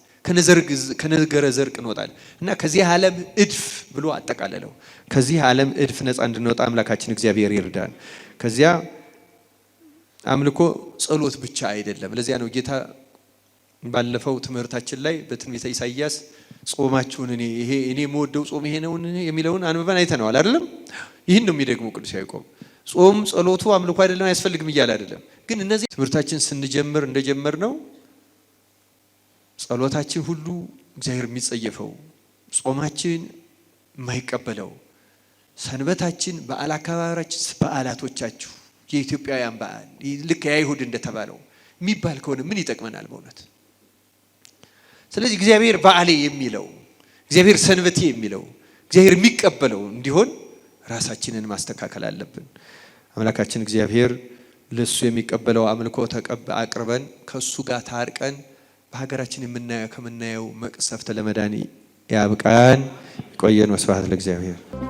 ከነገረ ዘርቅ እንወጣለን እና ከዚህ ዓለም እድፍ ብሎ አጠቃለለው። ከዚህ ዓለም እድፍ ነፃ እንድንወጣ አምላካችን እግዚአብሔር ይርዳን። ከዚያ አምልኮ ጸሎት ብቻ አይደለም። ለዚያ ነው ጌታ ባለፈው ትምህርታችን ላይ በትንቢተ ኢሳይያስ ጾማችሁን እኔ የምወደው ጾም ይሄ ነው የሚለውን አንብበን አይተነዋል አይደለም? ይህን ነው የሚደግመው ቅዱስ ያዕቆብ። ጾም ጸሎቱ አምልኮ አይደለም አያስፈልግም እያለ አይደለም። ግን እነዚህ ትምህርታችን ስንጀምር እንደጀመር ነው ጸሎታችን ሁሉ እግዚአብሔር የሚጸየፈው፣ ጾማችን የማይቀበለው፣ ሰንበታችን፣ በዓል አከባበራችን፣ በዓላቶቻችሁ የኢትዮጵያውያን በዓል ልክ የአይሁድ እንደተባለው የሚባል ከሆነ ምን ይጠቅመናል በእውነት? ስለዚህ እግዚአብሔር በዓሌ የሚለው እግዚአብሔር ሰንበቴ የሚለው እግዚአብሔር የሚቀበለው እንዲሆን ራሳችንን ማስተካከል አለብን። አምላካችን እግዚአብሔር ለሱ የሚቀበለው አምልኮ አቅርበን ከሱ ጋር ታርቀን በሀገራችን ከምናየው መቅሰፍት ለመዳን ያብቃን። ይቆየን። ወስብሐት ለእግዚአብሔር።